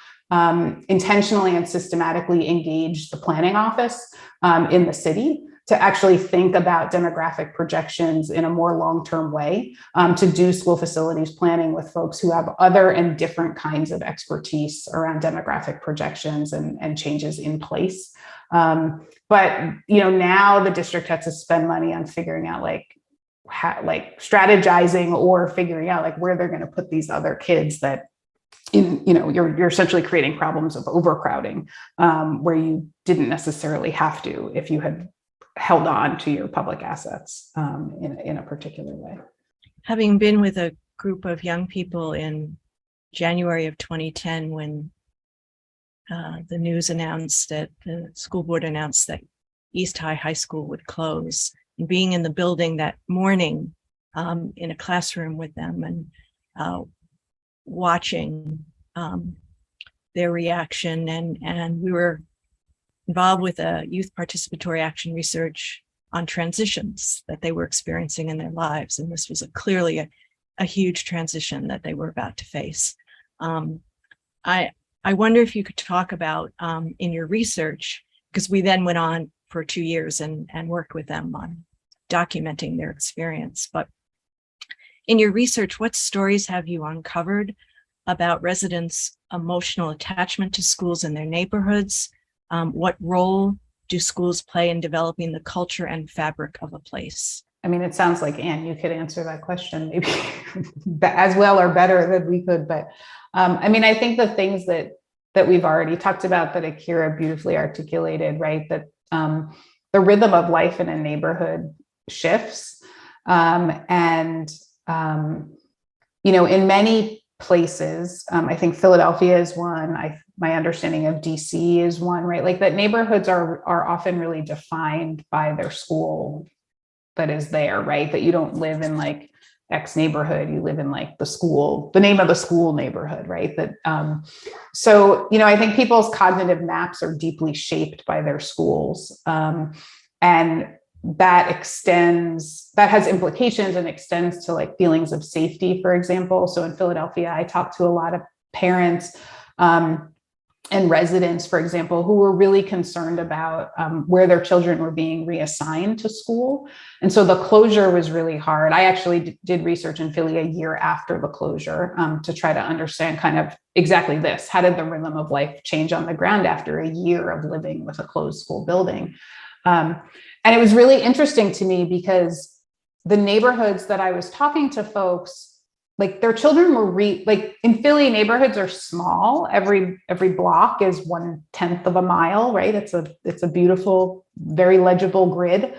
intentionally and systematically engaged the planning office in the city to actually think about demographic projections in a more long-term way, to do school facilities planning with folks who have other and different kinds of expertise around demographic projections and changes in place. But now the district has to spend money on figuring out like strategizing or figuring out like where they're going to put these other kids that you're essentially creating problems of overcrowding where you didn't necessarily have to if you had held on to your public assets in a particular way. Having been with a group of young people in January of 2010, when the news announced that the school board announced that East High School would close, and being in the building that morning in a classroom with them and watching their reaction, and we were involved with a youth participatory action research on transitions that they were experiencing in their lives. And this was clearly a huge transition that they were about to face. I wonder if you could talk about in your research, because we then went on for 2 years and worked with them on documenting their experience. But in your research, what stories have you uncovered about residents' emotional attachment to schools in their neighborhoods? What role do schools play in developing the culture and fabric of a place? I mean, it sounds like, Anne, you could answer that question maybe as well or better than we could. But I mean, I think the things that we've already talked about that Akira beautifully articulated, right? That the rhythm of life in a neighborhood shifts. In many places, I think Philadelphia is one. My understanding of DC is one, right? Like that neighborhoods are often really defined by their school that is there, right? That you don't live in like X neighborhood, you live in like the name of the school neighborhood, right? That I think people's cognitive maps are deeply shaped by their schools. And that has implications and extends to like feelings of safety, for example. So in Philadelphia, I talked to a lot of parents and residents, for example, who were really concerned about where their children were being reassigned to school. And so the closure was really hard. I actually did research in Philly a year after the closure to try to understand kind of exactly this. How did the rhythm of life change on the ground after a year of living with a closed school building? And it was really interesting to me because the neighborhoods that I was talking to folks like their children were like in Philly, neighborhoods are small. Every block is 1/10 of a mile, right? It's a beautiful, very legible grid.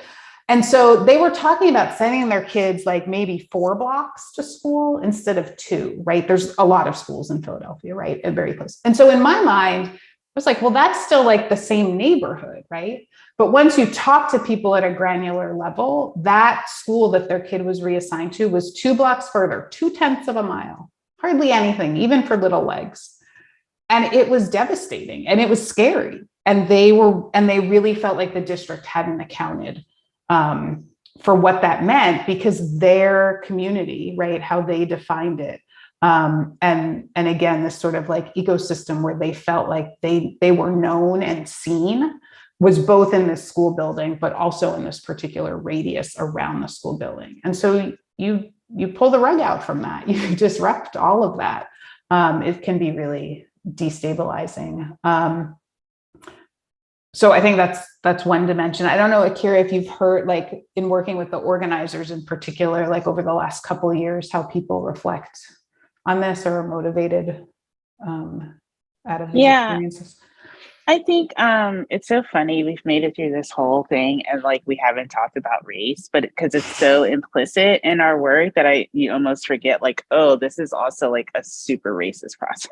And so they were talking about sending their kids like maybe 4 blocks to school instead of 2, right? There's a lot of schools in Philadelphia, right? And very close. And so in my mind, I was like, well, that's still like the same neighborhood, right? But once you talk to people at a granular level, that school that their kid was reassigned to was 2 blocks further, 2/10 of a mile, hardly anything, even for little legs. And it was devastating and it was scary. And they really felt like the district hadn't accounted for what that meant, because their community, right, how they defined it. And again, this sort of like ecosystem where they felt like they were known and seen was both in this school building, but also in this particular radius around the school building. And so you pull the rug out from that, you disrupt all of that. It can be really destabilizing. So I think that's one dimension. I don't know, Akira, if you've heard, like in working with the organizers in particular, like over the last couple of years, how people reflect on this or are motivated out of these experiences. I think it's so funny. We've made it through this whole thing and like we haven't talked about race, but because it's so implicit in our work that you almost forget like, oh, this is also like a super racist process.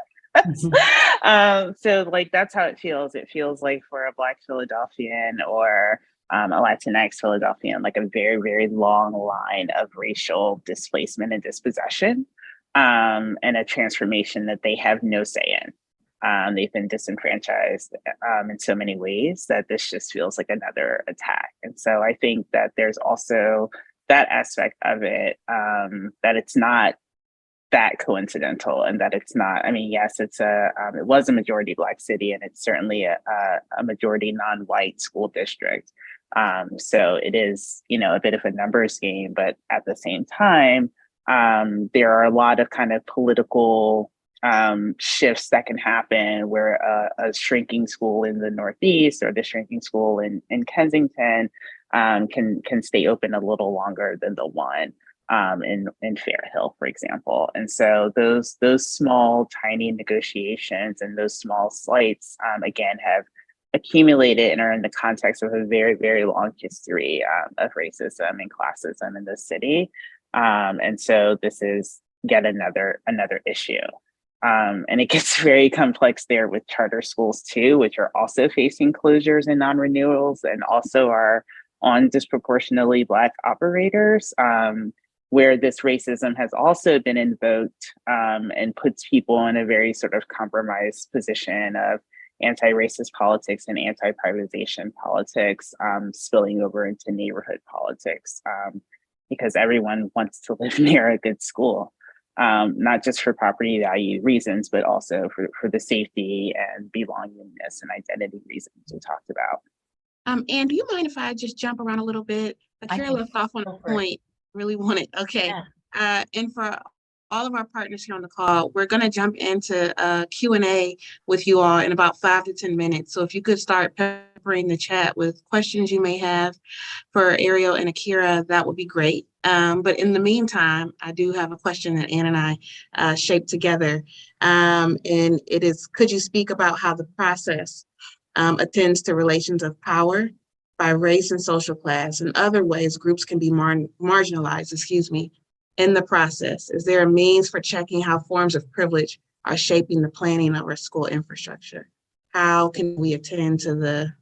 So like that's how it feels. It feels like for a Black Philadelphian or a Latinx Philadelphian, like a very, very long line of racial displacement and dispossession, and a transformation that they have no say in. They've been disenfranchised in so many ways that this just feels like another attack. And so I think that there's also that aspect of it, that it's not that coincidental and that it's not, I mean, yes, it was a majority Black city and it's certainly a majority non-white school district. So it is, a bit of a numbers game, but at the same time, there are a lot of kind of political shifts that can happen where a shrinking school in the Northeast or the shrinking school in Kensington can stay open a little longer than the one in Fair Hill, for example. And so those small, tiny negotiations and those small slights, again, have accumulated and are in the context of a very, very long history of racism and classism in the city. And so this is yet another issue. And it gets very complex there with charter schools too, which are also facing closures and non-renewals and also are on disproportionately Black operators, where this racism has also been invoked and puts people in a very sort of compromised position of anti-racist politics and anti-privatization politics spilling over into neighborhood politics because everyone wants to live near a good school. Not just for property value reasons, but also for the safety and belongingness and identity reasons we talked about. Anne, do you mind if I just jump around a little bit? Akira left off on a point, really wanted, okay. Yeah. And for all of our partners here on the call, we're gonna jump into Q&A with you all in about 5 to 10 minutes. So if you could start peppering the chat with questions you may have for Ariel and Akira, that would be great. But in the meantime, I do have a question that Anne and I shaped together. And it is, could you speak about how the process attends to relations of power by race and social class and other ways groups can be marginalized, in the process? Is there a means for checking how forms of privilege are shaping the planning of our school infrastructure? How can we attend to the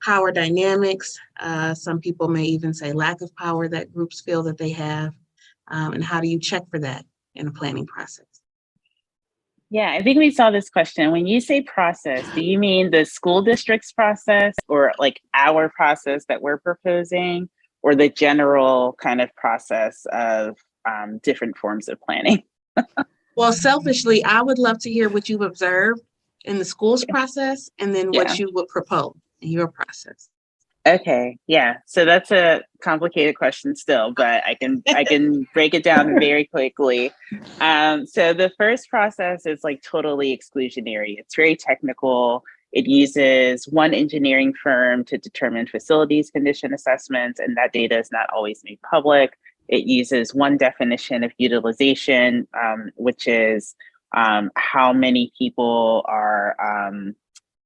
power dynamics? Some people may even say lack of power that groups feel that they have. And how do you check for that in the planning process? Yeah, I think we saw this question. When you say process, do you mean the school district's process or like our process that we're proposing, or the general kind of process of different forms of planning? Well, selfishly, I would love to hear what you've observed in the school's process and then what you would propose in your process. Okay, yeah. So that's a complicated question still, but I can break it down very quickly. So the first process is like totally exclusionary. It's very technical. It uses one engineering firm to determine facilities condition assessments, and that data is not always made public. it uses one definition of utilization, which is how many people are,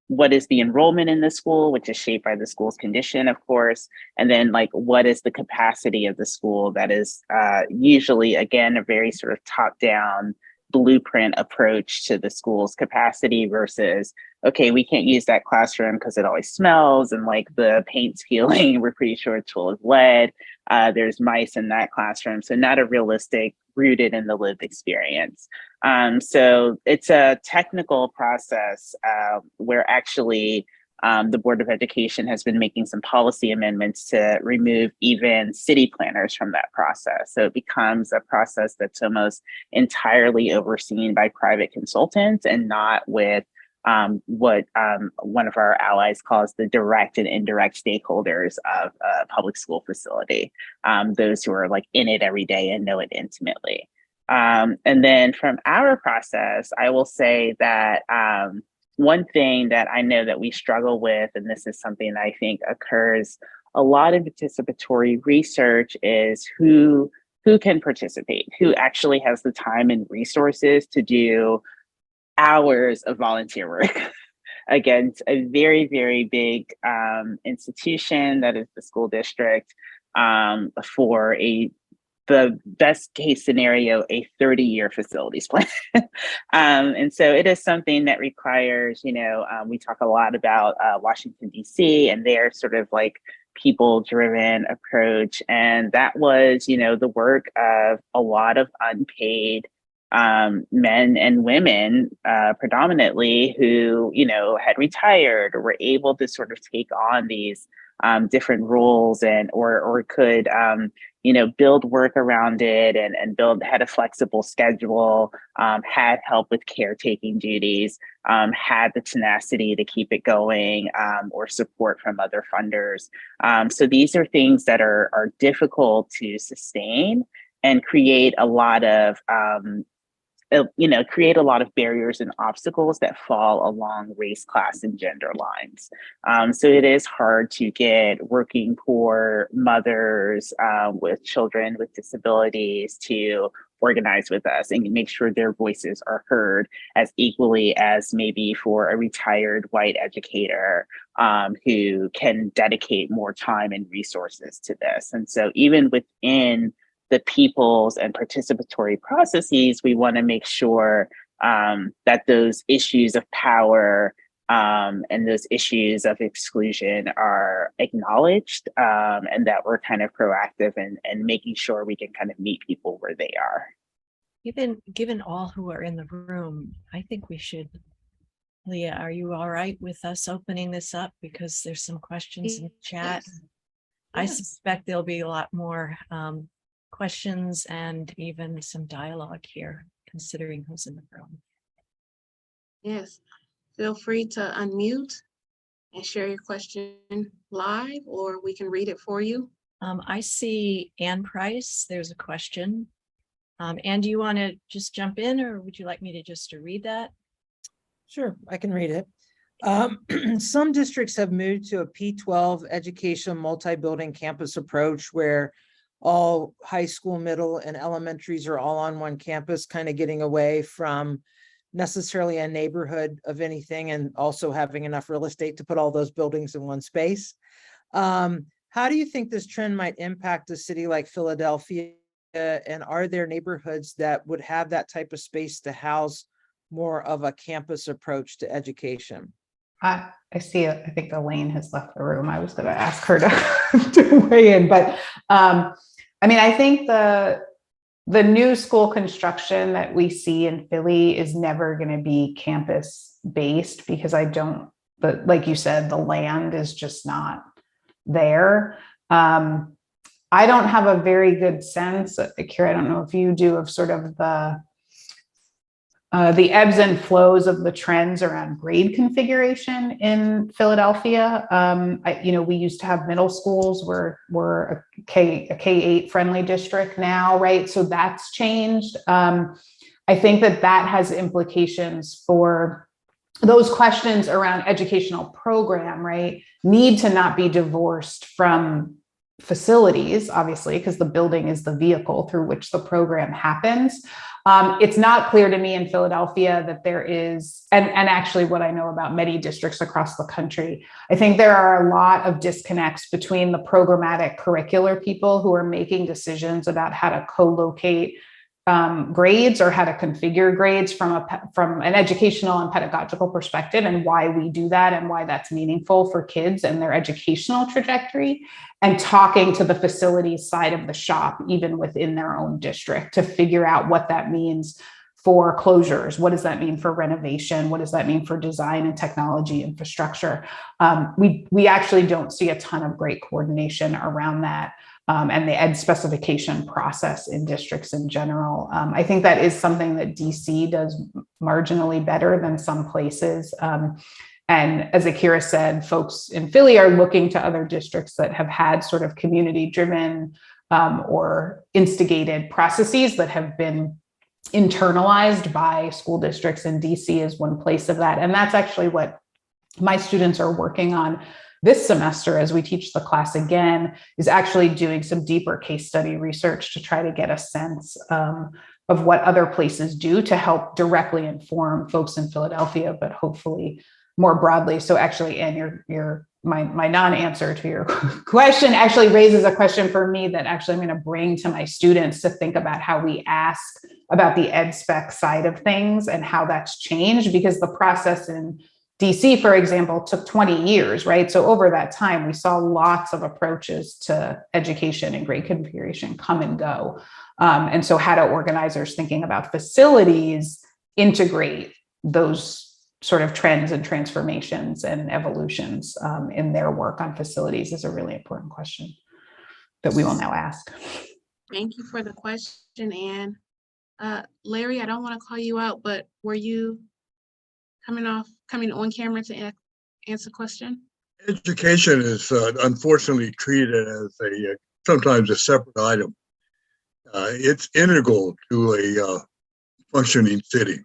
what is the enrollment in the school, which is shaped by the school's condition, of course, and then like what is the capacity of the school. That is usually, again, a very sort of top-down blueprint approach to the school's capacity versus, okay, we can't use that classroom because it always smells and like the paint's peeling, we're pretty sure it's full of lead. There's mice in that classroom. So not a realistic, rooted in the lived experience. So it's a technical process where actually the Board of Education has been making some policy amendments to remove even city planners from that process. So it becomes a process that's almost entirely overseen by private consultants and not with what one of our allies calls the direct and indirect stakeholders of a public school facility, those who are like in it every day and know it intimately. And then from our process, I will say that one thing that I know that we struggle with, and this is something that I think occurs a lot in participatory research, is who can participate, who actually has the time and resources to do hours of volunteer work against a very, very big institution that is the school district for the best case scenario, a 30-year facilities plan. And so it is something that requires, we talk a lot about Washington, D.C. and their sort of like people-driven approach. And that was, the work of a lot of unpaid men and women predominantly who, had retired or were able to sort of take on these different roles and or could build work around it and had a flexible schedule, had help with caretaking duties, had the tenacity to keep it going, or support from other funders. So these are things that are difficult to sustain and create a lot of barriers and obstacles that fall along race, class, and gender lines. So it is hard to get working poor mothers with children with disabilities to organize with us and make sure their voices are heard as equally as maybe for a retired white educator who can dedicate more time and resources to this. And so even within the people's and participatory processes, we want to make sure that those issues of power and those issues of exclusion are acknowledged, and that we're kind of proactive and making sure we can kind of meet people where they are. Given all who are in the room, I think we should, Leah, are you all right with us opening this up? Because there's some questions in the chat. Yes. I suspect there'll be a lot more questions and even some dialogue here, considering who's in the room. Yes, feel free to unmute and share your question live, or we can read it for you. I see Ann Price, there's a question. Ann, do you want to just jump in, or would you like me to just read that? Sure, I can read it. Some districts have moved to a P12 education multi-building campus approach where all high school, middle, and elementaries are all on one campus, kind of getting away from necessarily a neighborhood of anything and also having enough real estate to put all those buildings in one space. How do you think this trend might impact a city like Philadelphia? And are there neighborhoods that would have that type of space to house more of a campus approach to education? I see it. I think Elaine has left the room. I was going to ask her to weigh in, but I think the new school construction that we see in Philly is never going to be campus based because like you said, the land is just not there. I don't have a very good sense, Akira, I don't know if you do, of sort of the ebbs and flows of the trends around grade configuration in Philadelphia. We used to have middle schools were a K-8 friendly district now, right? So that's changed. I think that has implications for those questions around educational program, right? Need to not be divorced from facilities, obviously, because the building is the vehicle through which the program happens. It's not clear to me in Philadelphia that there is, and actually what I know about many districts across the country, I think there are a lot of disconnects between the programmatic curricular people who are making decisions about how to co-locate grades or how to configure grades from an educational and pedagogical perspective, and why we do that and why that's meaningful for kids and their educational trajectory, and talking to the facilities side of the shop, even within their own district, to figure out what that means for closures. What does that mean for renovation? What does that mean for design and technology infrastructure? We actually don't see a ton of great coordination around that. And the ed specification process in districts in general. I think that is something that DC does marginally better than some places. And as Akira said, folks in Philly are looking to other districts that have had sort of community-driven or instigated processes that have been internalized by school districts, and DC is one place of that. And that's actually what my students are working on this semester as we teach the class again, is actually doing some deeper case study research to try to get a sense of what other places do to help directly inform folks in Philadelphia, but hopefully more broadly. So actually, Anne, my non-answer to your question actually raises a question for me that actually I'm going to bring to my students to think about how we ask about the ed spec side of things and how that's changed, because the process in DC, for example, took 20 years, right? So over that time, we saw lots of approaches to education and grade configuration come and go. And so how do organizers thinking about facilities integrate those sort of trends and transformations and evolutions in their work on facilities is a really important question that we will now ask. Thank you for the question, Anne. Larry, I don't want to call you out, but were you coming on camera to answer question? Education is unfortunately treated as sometimes a separate item. It's integral to a functioning city.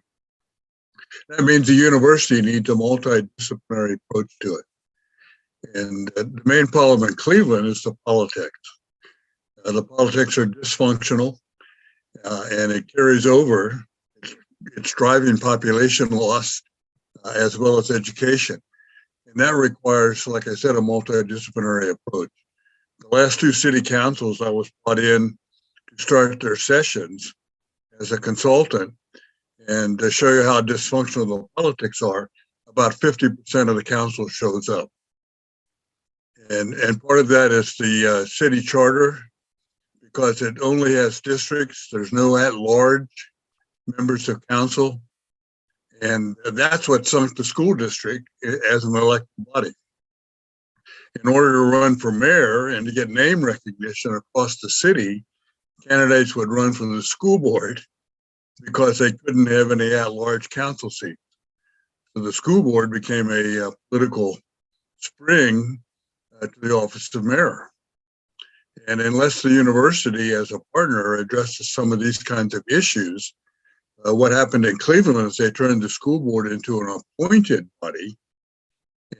That means the university needs a multidisciplinary approach to it. And the main problem in Cleveland is the politics. The politics are dysfunctional, and it carries over. It's driving population loss as well as education. And that requires, like I said, a multidisciplinary approach. The last two city councils, I was brought in to start their sessions as a consultant and to show you how dysfunctional the politics are. About 50% of the council shows up. And part of that is the city charter, because it only has districts. There's no at-large members of council. And that's what sunk the school district as an elected body. In order to run for mayor and to get name recognition across the city, candidates would run from the school board because they couldn't have any at-large council seats. So the school board became a political spring to the office of mayor. And unless the university as a partner addresses some of these kinds of issues, what happened in Cleveland is they turned the school board into an appointed body.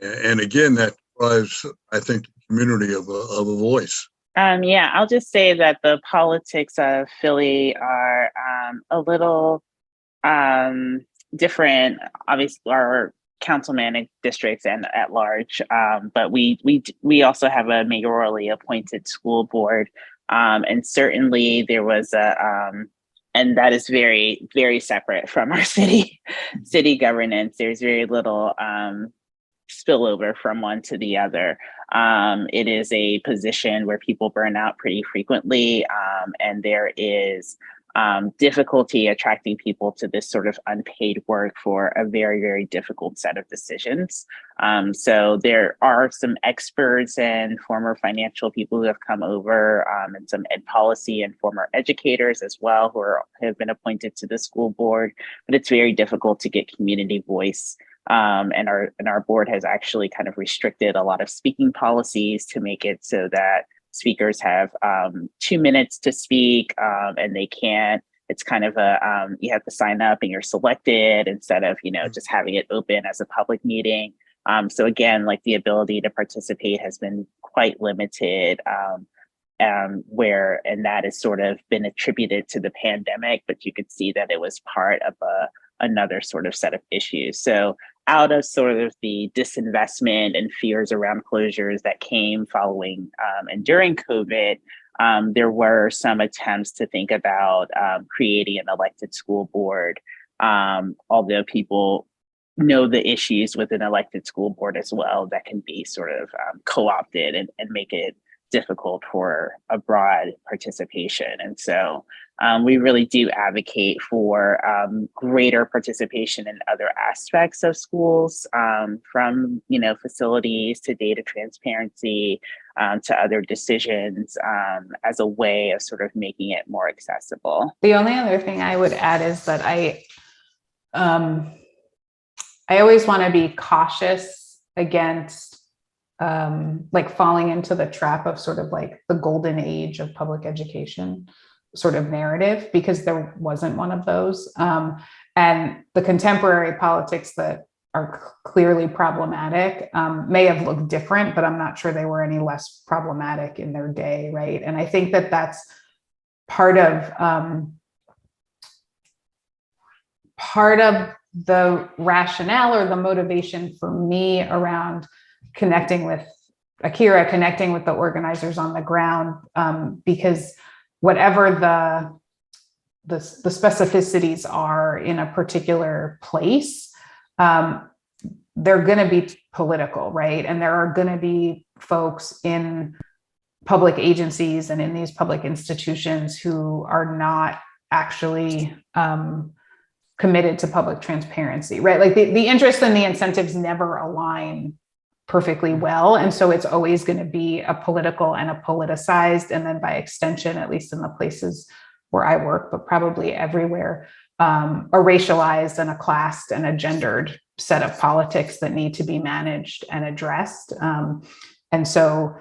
And again, that deprives, I think, the community of a voice. Yeah, I'll just say that the politics of Philly are a little different. Obviously, our councilman districts and at large, but we also have a mayorally appointed school board, and certainly there was and that is very, very separate from our city governance. There's very little spillover from one to the other. It is a position where people burn out pretty frequently, and there is difficulty attracting people to this sort of unpaid work for a very, very difficult set of decisions. So there are some experts and former financial people who have come over, and some ed policy and former educators as well who have been appointed to the school board, but it's very difficult to get community voice. And our board has actually kind of restricted a lot of speaking policies to make it so that speakers have 2 minutes to speak, and they can't. It's kind of you have to sign up and you're selected instead of just having it open as a public meeting. So again, like the ability to participate has been quite limited. and that has sort of been attributed to the pandemic, but you could see that it was part of another sort of set of issues. So out of sort of the disinvestment and fears around closures that came following and during COVID, there were some attempts to think about creating an elected school board, although people know the issues with an elected school board as well that can be sort of co-opted and make it difficult for a broad participation. And so we really do advocate for greater participation in other aspects of schools, from facilities to data transparency to other decisions, as a way of sort of making it more accessible. The only other thing I would add is that I always want to be cautious against like falling into the trap of sort of like the golden age of public education sort of narrative, because there wasn't one of those. And the contemporary politics that are clearly problematic may have looked different, but I'm not sure they were any less problematic in their day, right? And I think that that's part of the rationale or the motivation for me around connecting with Akira, connecting with the organizers on the ground, because whatever the specificities are in a particular place, they're going to be political, right? And there are going to be folks in public agencies and in these public institutions who are not actually committed to public transparency, right? Like the interest and the incentives never align perfectly well. And so it's always going to be a political and a politicized, and then by extension, at least in the places where I work, but probably everywhere, a racialized and a classed and a gendered set of politics that need to be managed and addressed. And so,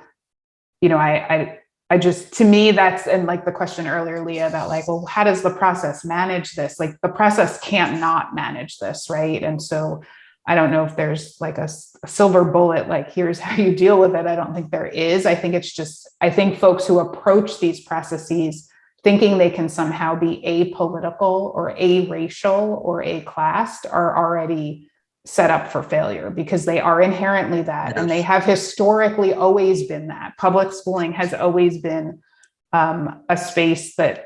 I just, to me, that's, and like the question earlier, Leah, about like, well, how does the process manage this? Like the process can't not manage this, right? And so I don't know if there's like a silver bullet, like here's how you deal with it. I don't think there is. I think it's just, I think folks who approach these processes thinking they can somehow be apolitical or a-racial or a-classed are already set up for failure, because they are inherently that. Yes. And they have historically always been that. Public schooling has always been a space that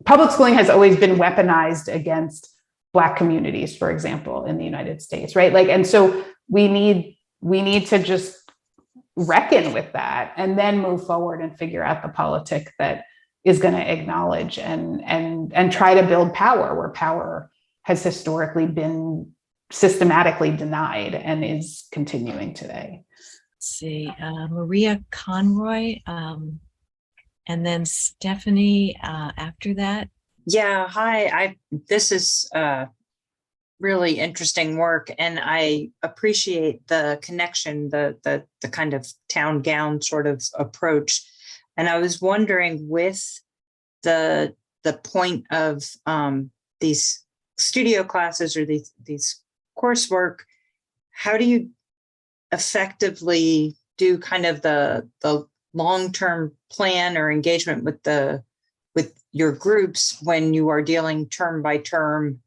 public schooling has always been weaponized against Black communities, for example, in the United States, right? Like, and so we need to just reckon with that and then move forward and figure out the politic that is going to acknowledge and try to build power where power has historically been systematically denied and is continuing today. Let's see, Maria Conroy, and then Stephanie after that. Yeah, hi. This is really interesting work, and I appreciate the connection, the kind of town gown sort of approach. And I was wondering, with the point of these studio classes or these coursework, how do you effectively do kind of the long-term plan or engagement with your groups when you are dealing term by term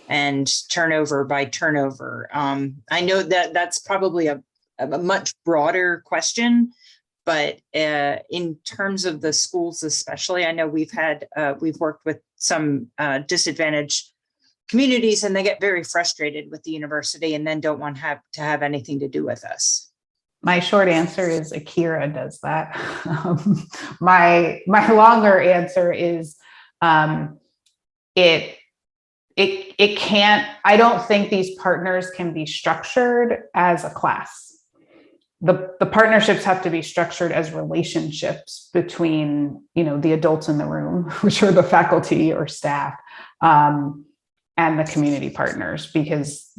and turnover by turnover? I know that that's probably a much broader question, but in terms of the schools especially, I know we've worked with some disadvantaged communities, and they get very frustrated with the university and then don't want to have anything to do with us. My short answer is Akira does that. My longer answer is it can't, I don't think these partners can be structured as a class. The partnerships have to be structured as relationships between, the adults in the room, which are the faculty or staff, and the community partners, because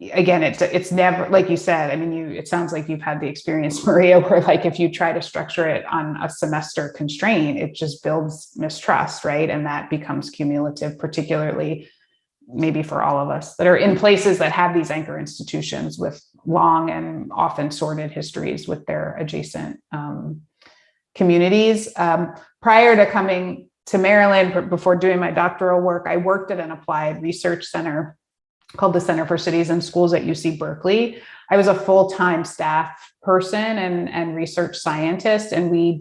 it's never, like you said, I mean, it sounds like you've had the experience, Maria, where like, if you try to structure it on a semester constraint, it just builds mistrust, right? And that becomes cumulative, particularly maybe for all of us that are in places that have these anchor institutions with long and often sordid histories with their adjacent communities. Prior to coming to Maryland, before doing my doctoral work, I worked at an applied research center called the Center for Cities and Schools at UC Berkeley. I was a full-time staff person and research scientist, and we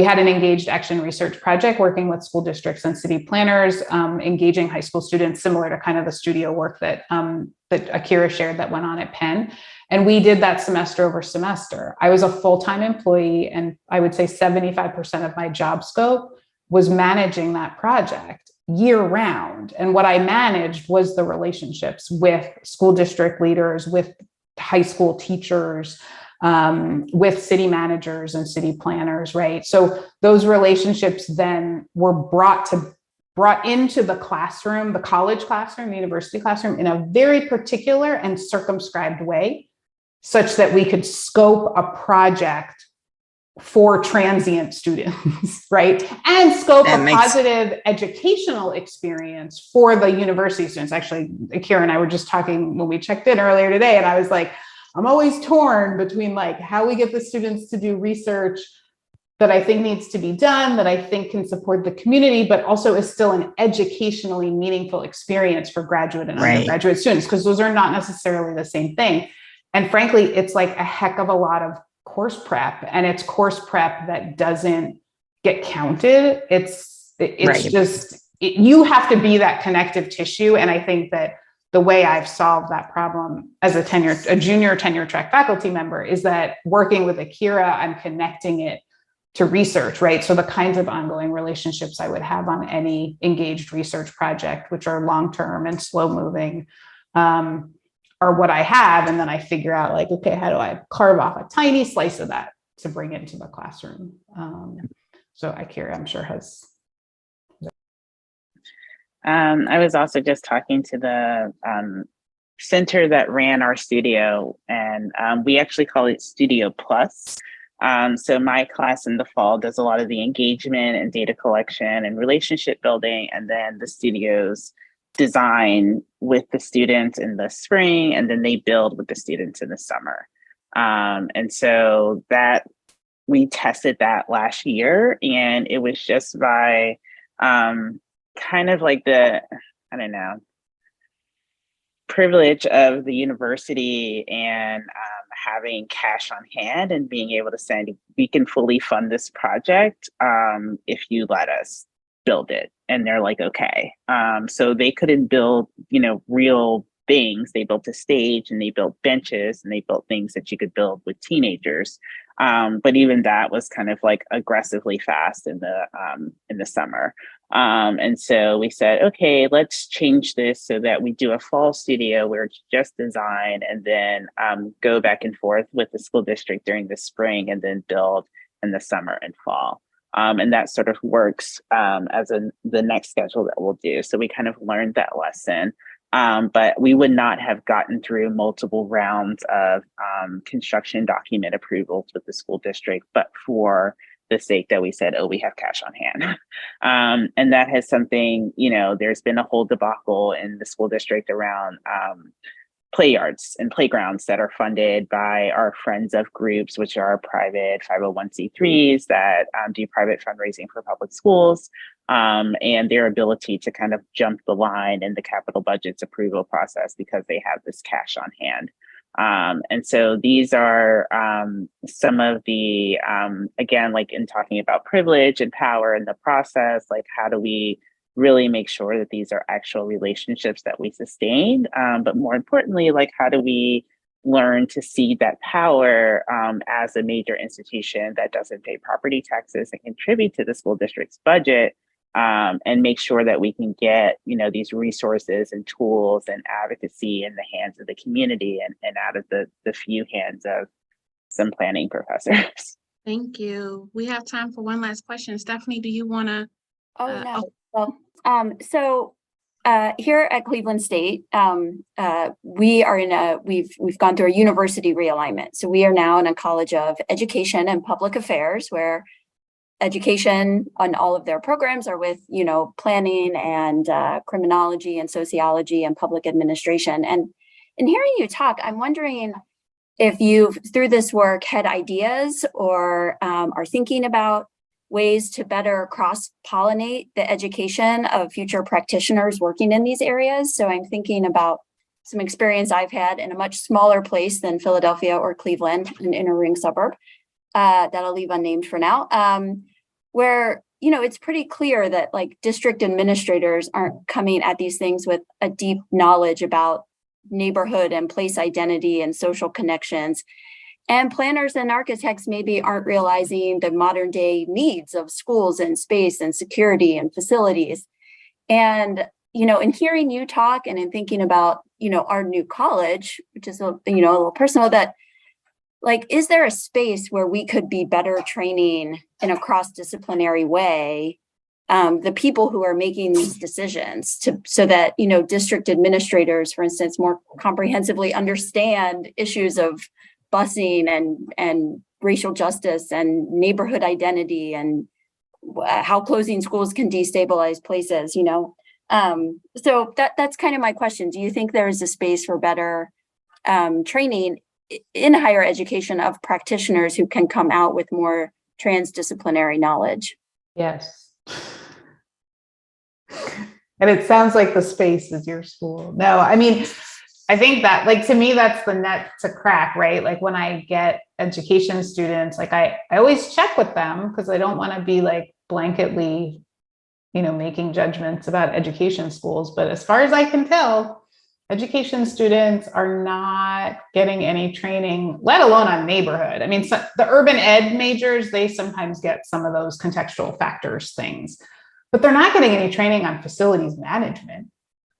had an engaged action research project working with school districts and city planners, engaging high school students, similar to kind of the studio work that Akira shared that went on at Penn. And we did that semester over semester. I was a full-time employee, and I would say 75% of my job scope was managing that project year round. And what I managed was the relationships with school district leaders, with high school teachers, with city managers and city planners, right? So those relationships then were brought into the classroom, the college classroom, the university classroom, in a very particular and circumscribed way, such that we could scope a project for transient students, right? And scope a positive educational experience for the university students. Actually, Akira and I were just talking when we checked in earlier today, and I was like, I'm always torn between like how we get the students to do research that I think needs to be done, that I think can support the community, but also is still an educationally meaningful experience for graduate and undergraduate students, because those are not necessarily the same thing. And frankly, it's like a heck of a lot of course prep, and it's course prep that doesn't get counted. It's just, you have to be that connective tissue. And I think that the way I've solved that problem as a junior tenure track faculty member is that working with Akira, I'm connecting it to research, right? So the kinds of ongoing relationships I would have on any engaged research project, which are long-term and slow moving, are what I have. And then I figure out like, okay, how do I carve off a tiny slice of that to bring into the classroom? So Akira, I'm sure has. I was also just talking to the center that ran our studio, and we actually call it Studio Plus. So my class in the fall does a lot of the engagement and data collection and relationship building, and then the studios design with the students in the spring, and then they build with the students in the summer. And so that we tested that last year, and it was just by kind of like the, I don't know, privilege of the university and having cash on hand and being able to say, we can fully fund this project if you let us build it. And they're like, okay. So they couldn't build, real things. They built a stage, and they built benches, and they built things that you could build with teenagers. But even that was kind of like aggressively fast in the summer. And so we said, okay, let's change this so that we do a fall studio where it's just design, and then go back and forth with the school district during the spring, and then build in the summer and fall. And that sort of works as the next schedule that we'll do. So we kind of learned that lesson. But we would not have gotten through multiple rounds of construction document approvals with the school district, but for the sake that we said, oh, we have cash on hand. And that has something, there's been a whole debacle in the school district around play yards and playgrounds that are funded by our Friends of Groups, which are private 501c3s that do private fundraising for public schools, and their ability to kind of jump the line in the capital budgets approval process because they have this cash on hand. And so these are some of the, again, like in talking about privilege and power in the process, like how do we really make sure that these are actual relationships that we sustain? But more importantly, like how do we learn to see that power as a major institution that doesn't pay property taxes and contribute to the school district's budget, and make sure that we can get, these resources and tools and advocacy in the hands of the community and out of the few hands of some planning professors. Thank you. We have time for one last question. Stephanie, do you want to? So here at Cleveland State, we are we've gone through a university realignment. So we are now in a College of Education and Public Affairs, where education on all of their programs are with, planning and criminology and sociology and public administration. And in hearing you talk, I'm wondering, if you've, through this work, had ideas or are thinking about ways to better cross-pollinate the education of future practitioners working in these areas. So I'm thinking about some experience I've had in a much smaller place than Philadelphia or Cleveland, an inner ring suburb, that I'll leave unnamed for now, where, you know, it's pretty clear that like district administrators aren't coming at these things with a deep knowledge about neighborhood and place identity and social connections. And planners and architects maybe aren't realizing the modern day needs of schools and space and security and facilities. And, you know, in hearing you talk and in thinking about, you know, our new college, which is, you know, a little personal, that like, is there a space where we could be better training in a cross-disciplinary way the people who are making these decisions to, so that, you know, district administrators, for instance, more comprehensively understand issues of busing and racial justice and neighborhood identity and how closing schools can destabilize places, you know? So that's kind of my question. Do you think there is a space for better training in higher education of practitioners who can come out with more transdisciplinary knowledge? Yes. And it sounds like the space is your school. No, I mean, I think that, like, to me, that's the nut to crack, right? Like when I get education students, like I always check with them because I don't want to be like blanketly, you know, making judgments about education schools. But as far as I can tell, education students are not getting any training, let alone on neighborhood. I mean, so the urban ed majors, they sometimes get some of those contextual factors things, but they're not getting any training on facilities management.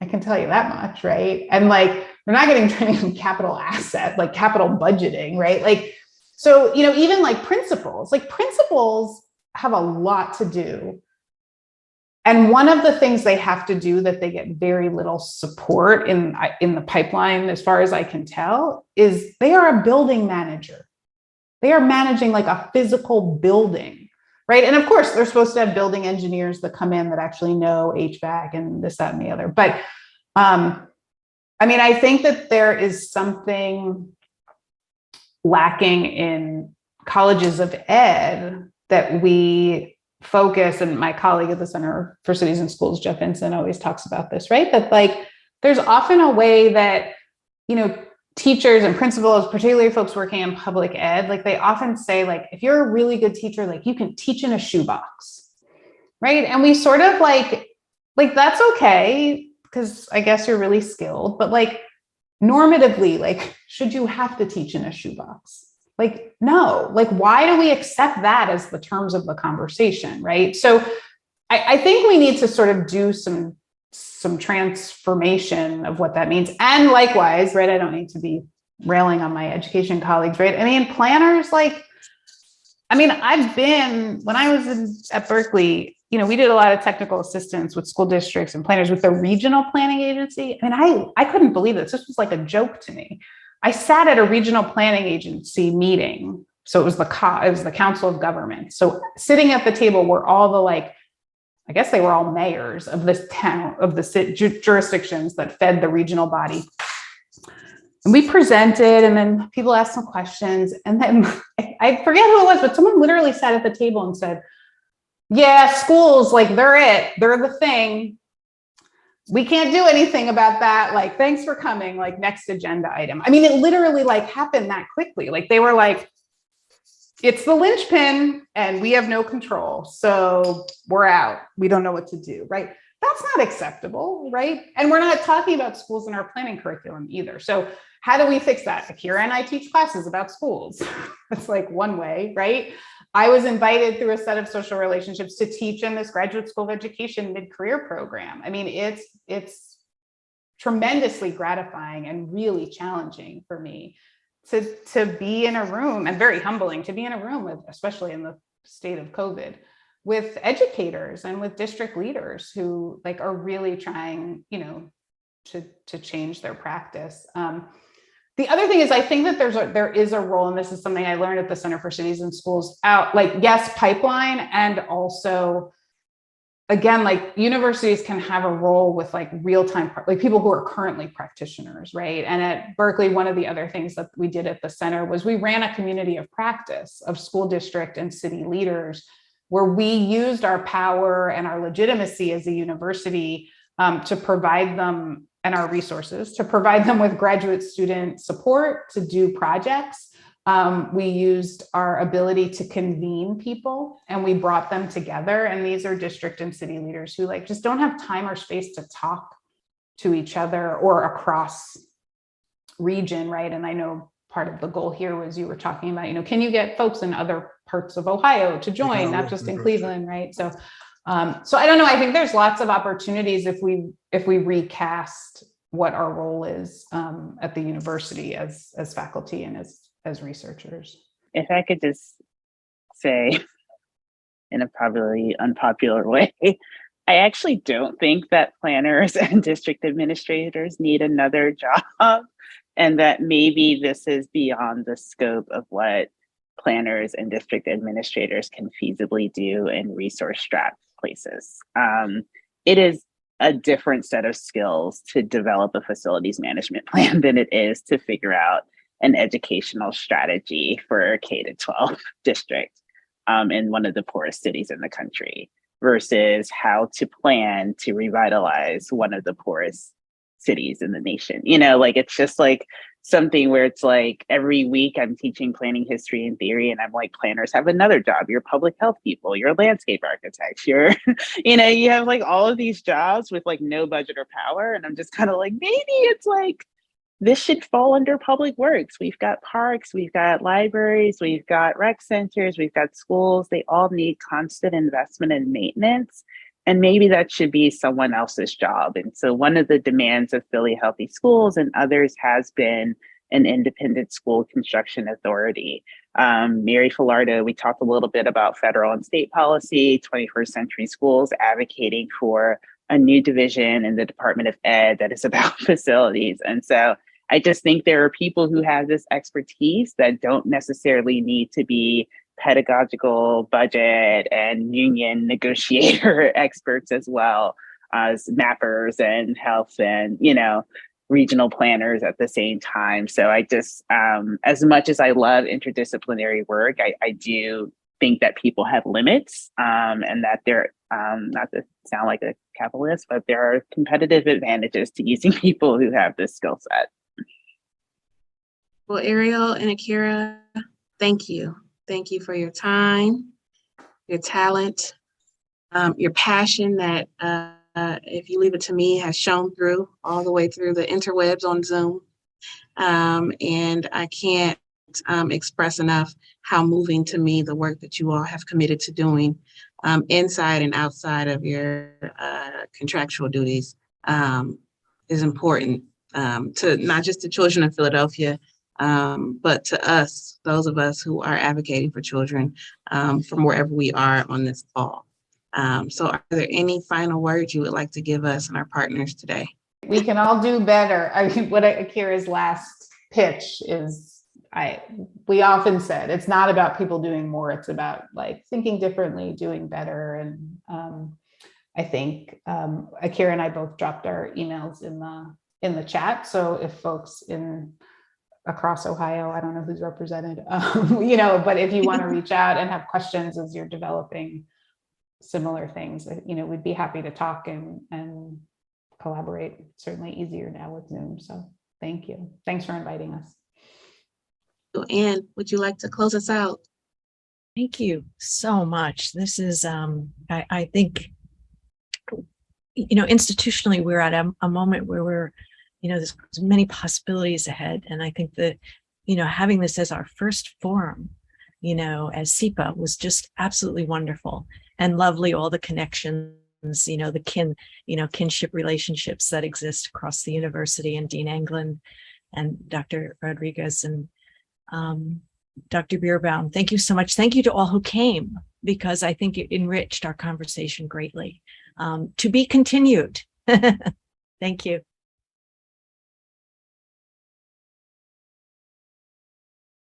I can tell you that much, right? And like, they're not getting training on capital asset, like capital budgeting, right? Like, so, you know, even like principals have a lot to do. And one of the things they have to do that they get very little support in the pipeline, as far as I can tell, is they are a building manager. They are managing like a physical building, right? And of course, they're supposed to have building engineers that come in that actually know HVAC and this, that, and the other. But I mean, I think that there is something lacking in colleges of ed that we focus, and my colleague at the Center for Cities and Schools, Jeff Vinson, always talks about this, right? That like, there's often a way that, you know, teachers and principals, particularly folks working in public ed, like they often say, like, if you're a really good teacher, like you can teach in a shoebox, right? And we sort of like that's okay, because I guess you're really skilled, but like normatively, like, should you have to teach in a shoebox? Like, no, like, why do we accept that as the terms of the conversation, right? So I think we need to sort of do some transformation of what that means. And likewise, right, I don't need to be railing on my education colleagues, right? I mean, planners, like, I mean, when I was at Berkeley, you know, we did a lot of technical assistance with school districts and planners with the regional planning agency. I mean, I couldn't believe this. This was like a joke to me. I sat at a regional planning agency meeting. So it was the Council of Government. So sitting at the table were all the, like, I guess they were all mayors of this town, of the jurisdictions that fed the regional body. And we presented, and then people asked some questions. And then I forget who it was, but someone literally sat at the table and said, yeah, schools, like, they're the thing. We can't do anything about that. Like, thanks for coming, like, next agenda item. I mean, it literally like happened that quickly. Like, they were like, it's the linchpin and we have no control. So we're out. We don't know what to do, right? That's not acceptable, right? And we're not talking about schools in our planning curriculum either. So how do we fix that? Akira and I teach classes about schools. That's like one way, right? I was invited through a set of social relationships to teach in this graduate school of education mid-career program. I mean, it's tremendously gratifying and really challenging for me to be in a room, and very humbling to be in a room with, especially in the state of COVID, with educators and with district leaders who like are really trying, you know, to change their practice. The other thing is, I think that there is a role, and this is something I learned at the Center for Cities and Schools, out, like, yes, pipeline, and also again, like universities can have a role with like real-time, like people who are currently practitioners, right? And at Berkeley, one of the other things that we did at the center was we ran a community of practice of school district and city leaders, where we used our power and our legitimacy as a university to provide them, and our resources, to provide them with graduate student support to do projects. We used our ability to convene people, and we brought them together. And these are district and city leaders who like just don't have time or space to talk to each other or across region, right? And I know part of the goal here was you were talking about, you know, can you get folks in other parts of Ohio to join, not just in Cleveland, right? So I don't know. I think there's lots of opportunities if we recast what our role is at the university as faculty and as researchers. If I could just say, in a probably unpopular way, I actually don't think that planners and district administrators need another job, and that maybe this is beyond the scope of what planners and district administrators can feasibly do in resource-strapped places. It is a different set of skills to develop a facilities management plan than it is to figure out an educational strategy for a K-12 district in one of the poorest cities in the country, versus how to plan to revitalize one of the poorest cities in the nation. You know, like it's just like something where it's like every week I'm teaching planning history and theory, and I'm like, planners have another job. You're public health people, you're landscape architects, you're, you know, you have like all of these jobs with like no budget or power. And I'm just kind of like, maybe it's like, this should fall under public works. We've got parks, we've got libraries, we've got rec centers, we've got schools. They all need constant investment and maintenance. And maybe that should be someone else's job. And so one of the demands of Philly Healthy Schools and others has been an independent school construction authority. Mary Filardo, we talked a little bit about federal and state policy, 21st century schools advocating for a new division in the Department of Ed that is about facilities. And so I just think there are people who have this expertise that don't necessarily need to be pedagogical, budget, and union negotiator experts as well as mappers and health and, you know, regional planners at the same time. So I just, as much as I love interdisciplinary work, I do think that people have limits and that they're, not to sound like a capitalist, but there are competitive advantages to using people who have this skill set. Well, Ariel and Akira, thank you. Thank you for your time, your talent, your passion that, if you leave it to me, has shown through all the way through the interwebs on Zoom. And I can't express enough how moving to me the work that you all have committed to doing inside and outside of your contractual duties is important to not just the children of Philadelphia, but to us, those of us who are advocating for children from wherever we are on this call. So are there any final words you would like to give us and our partners today? We can all do better. I mean, what Akira's last pitch is, we often said, it's not about people doing more, it's about like thinking differently, doing better. And I think Akira and I both dropped our emails in the chat. So if folks across Ohio, I don't know who's represented, you know, but if you want to reach out and have questions as you're developing similar things, you know, we'd be happy to talk and collaborate. Certainly easier now with Zoom. So thank you. Thanks for inviting us. So Anne, would you like to close us out? Thank you so much. This is, I think, you know, institutionally, we're at a moment where we're, you know, there's many possibilities ahead. And I think that, you know, having this as our first forum, you know, as SEPA was just absolutely wonderful and lovely. All the connections, you know, the kinship relationships that exist across the university, and Dean Anglin and Dr. Rodriguez and Dr. Bierbaum. Thank you so much. Thank you to all who came, because I think it enriched our conversation greatly. To be continued. Thank you.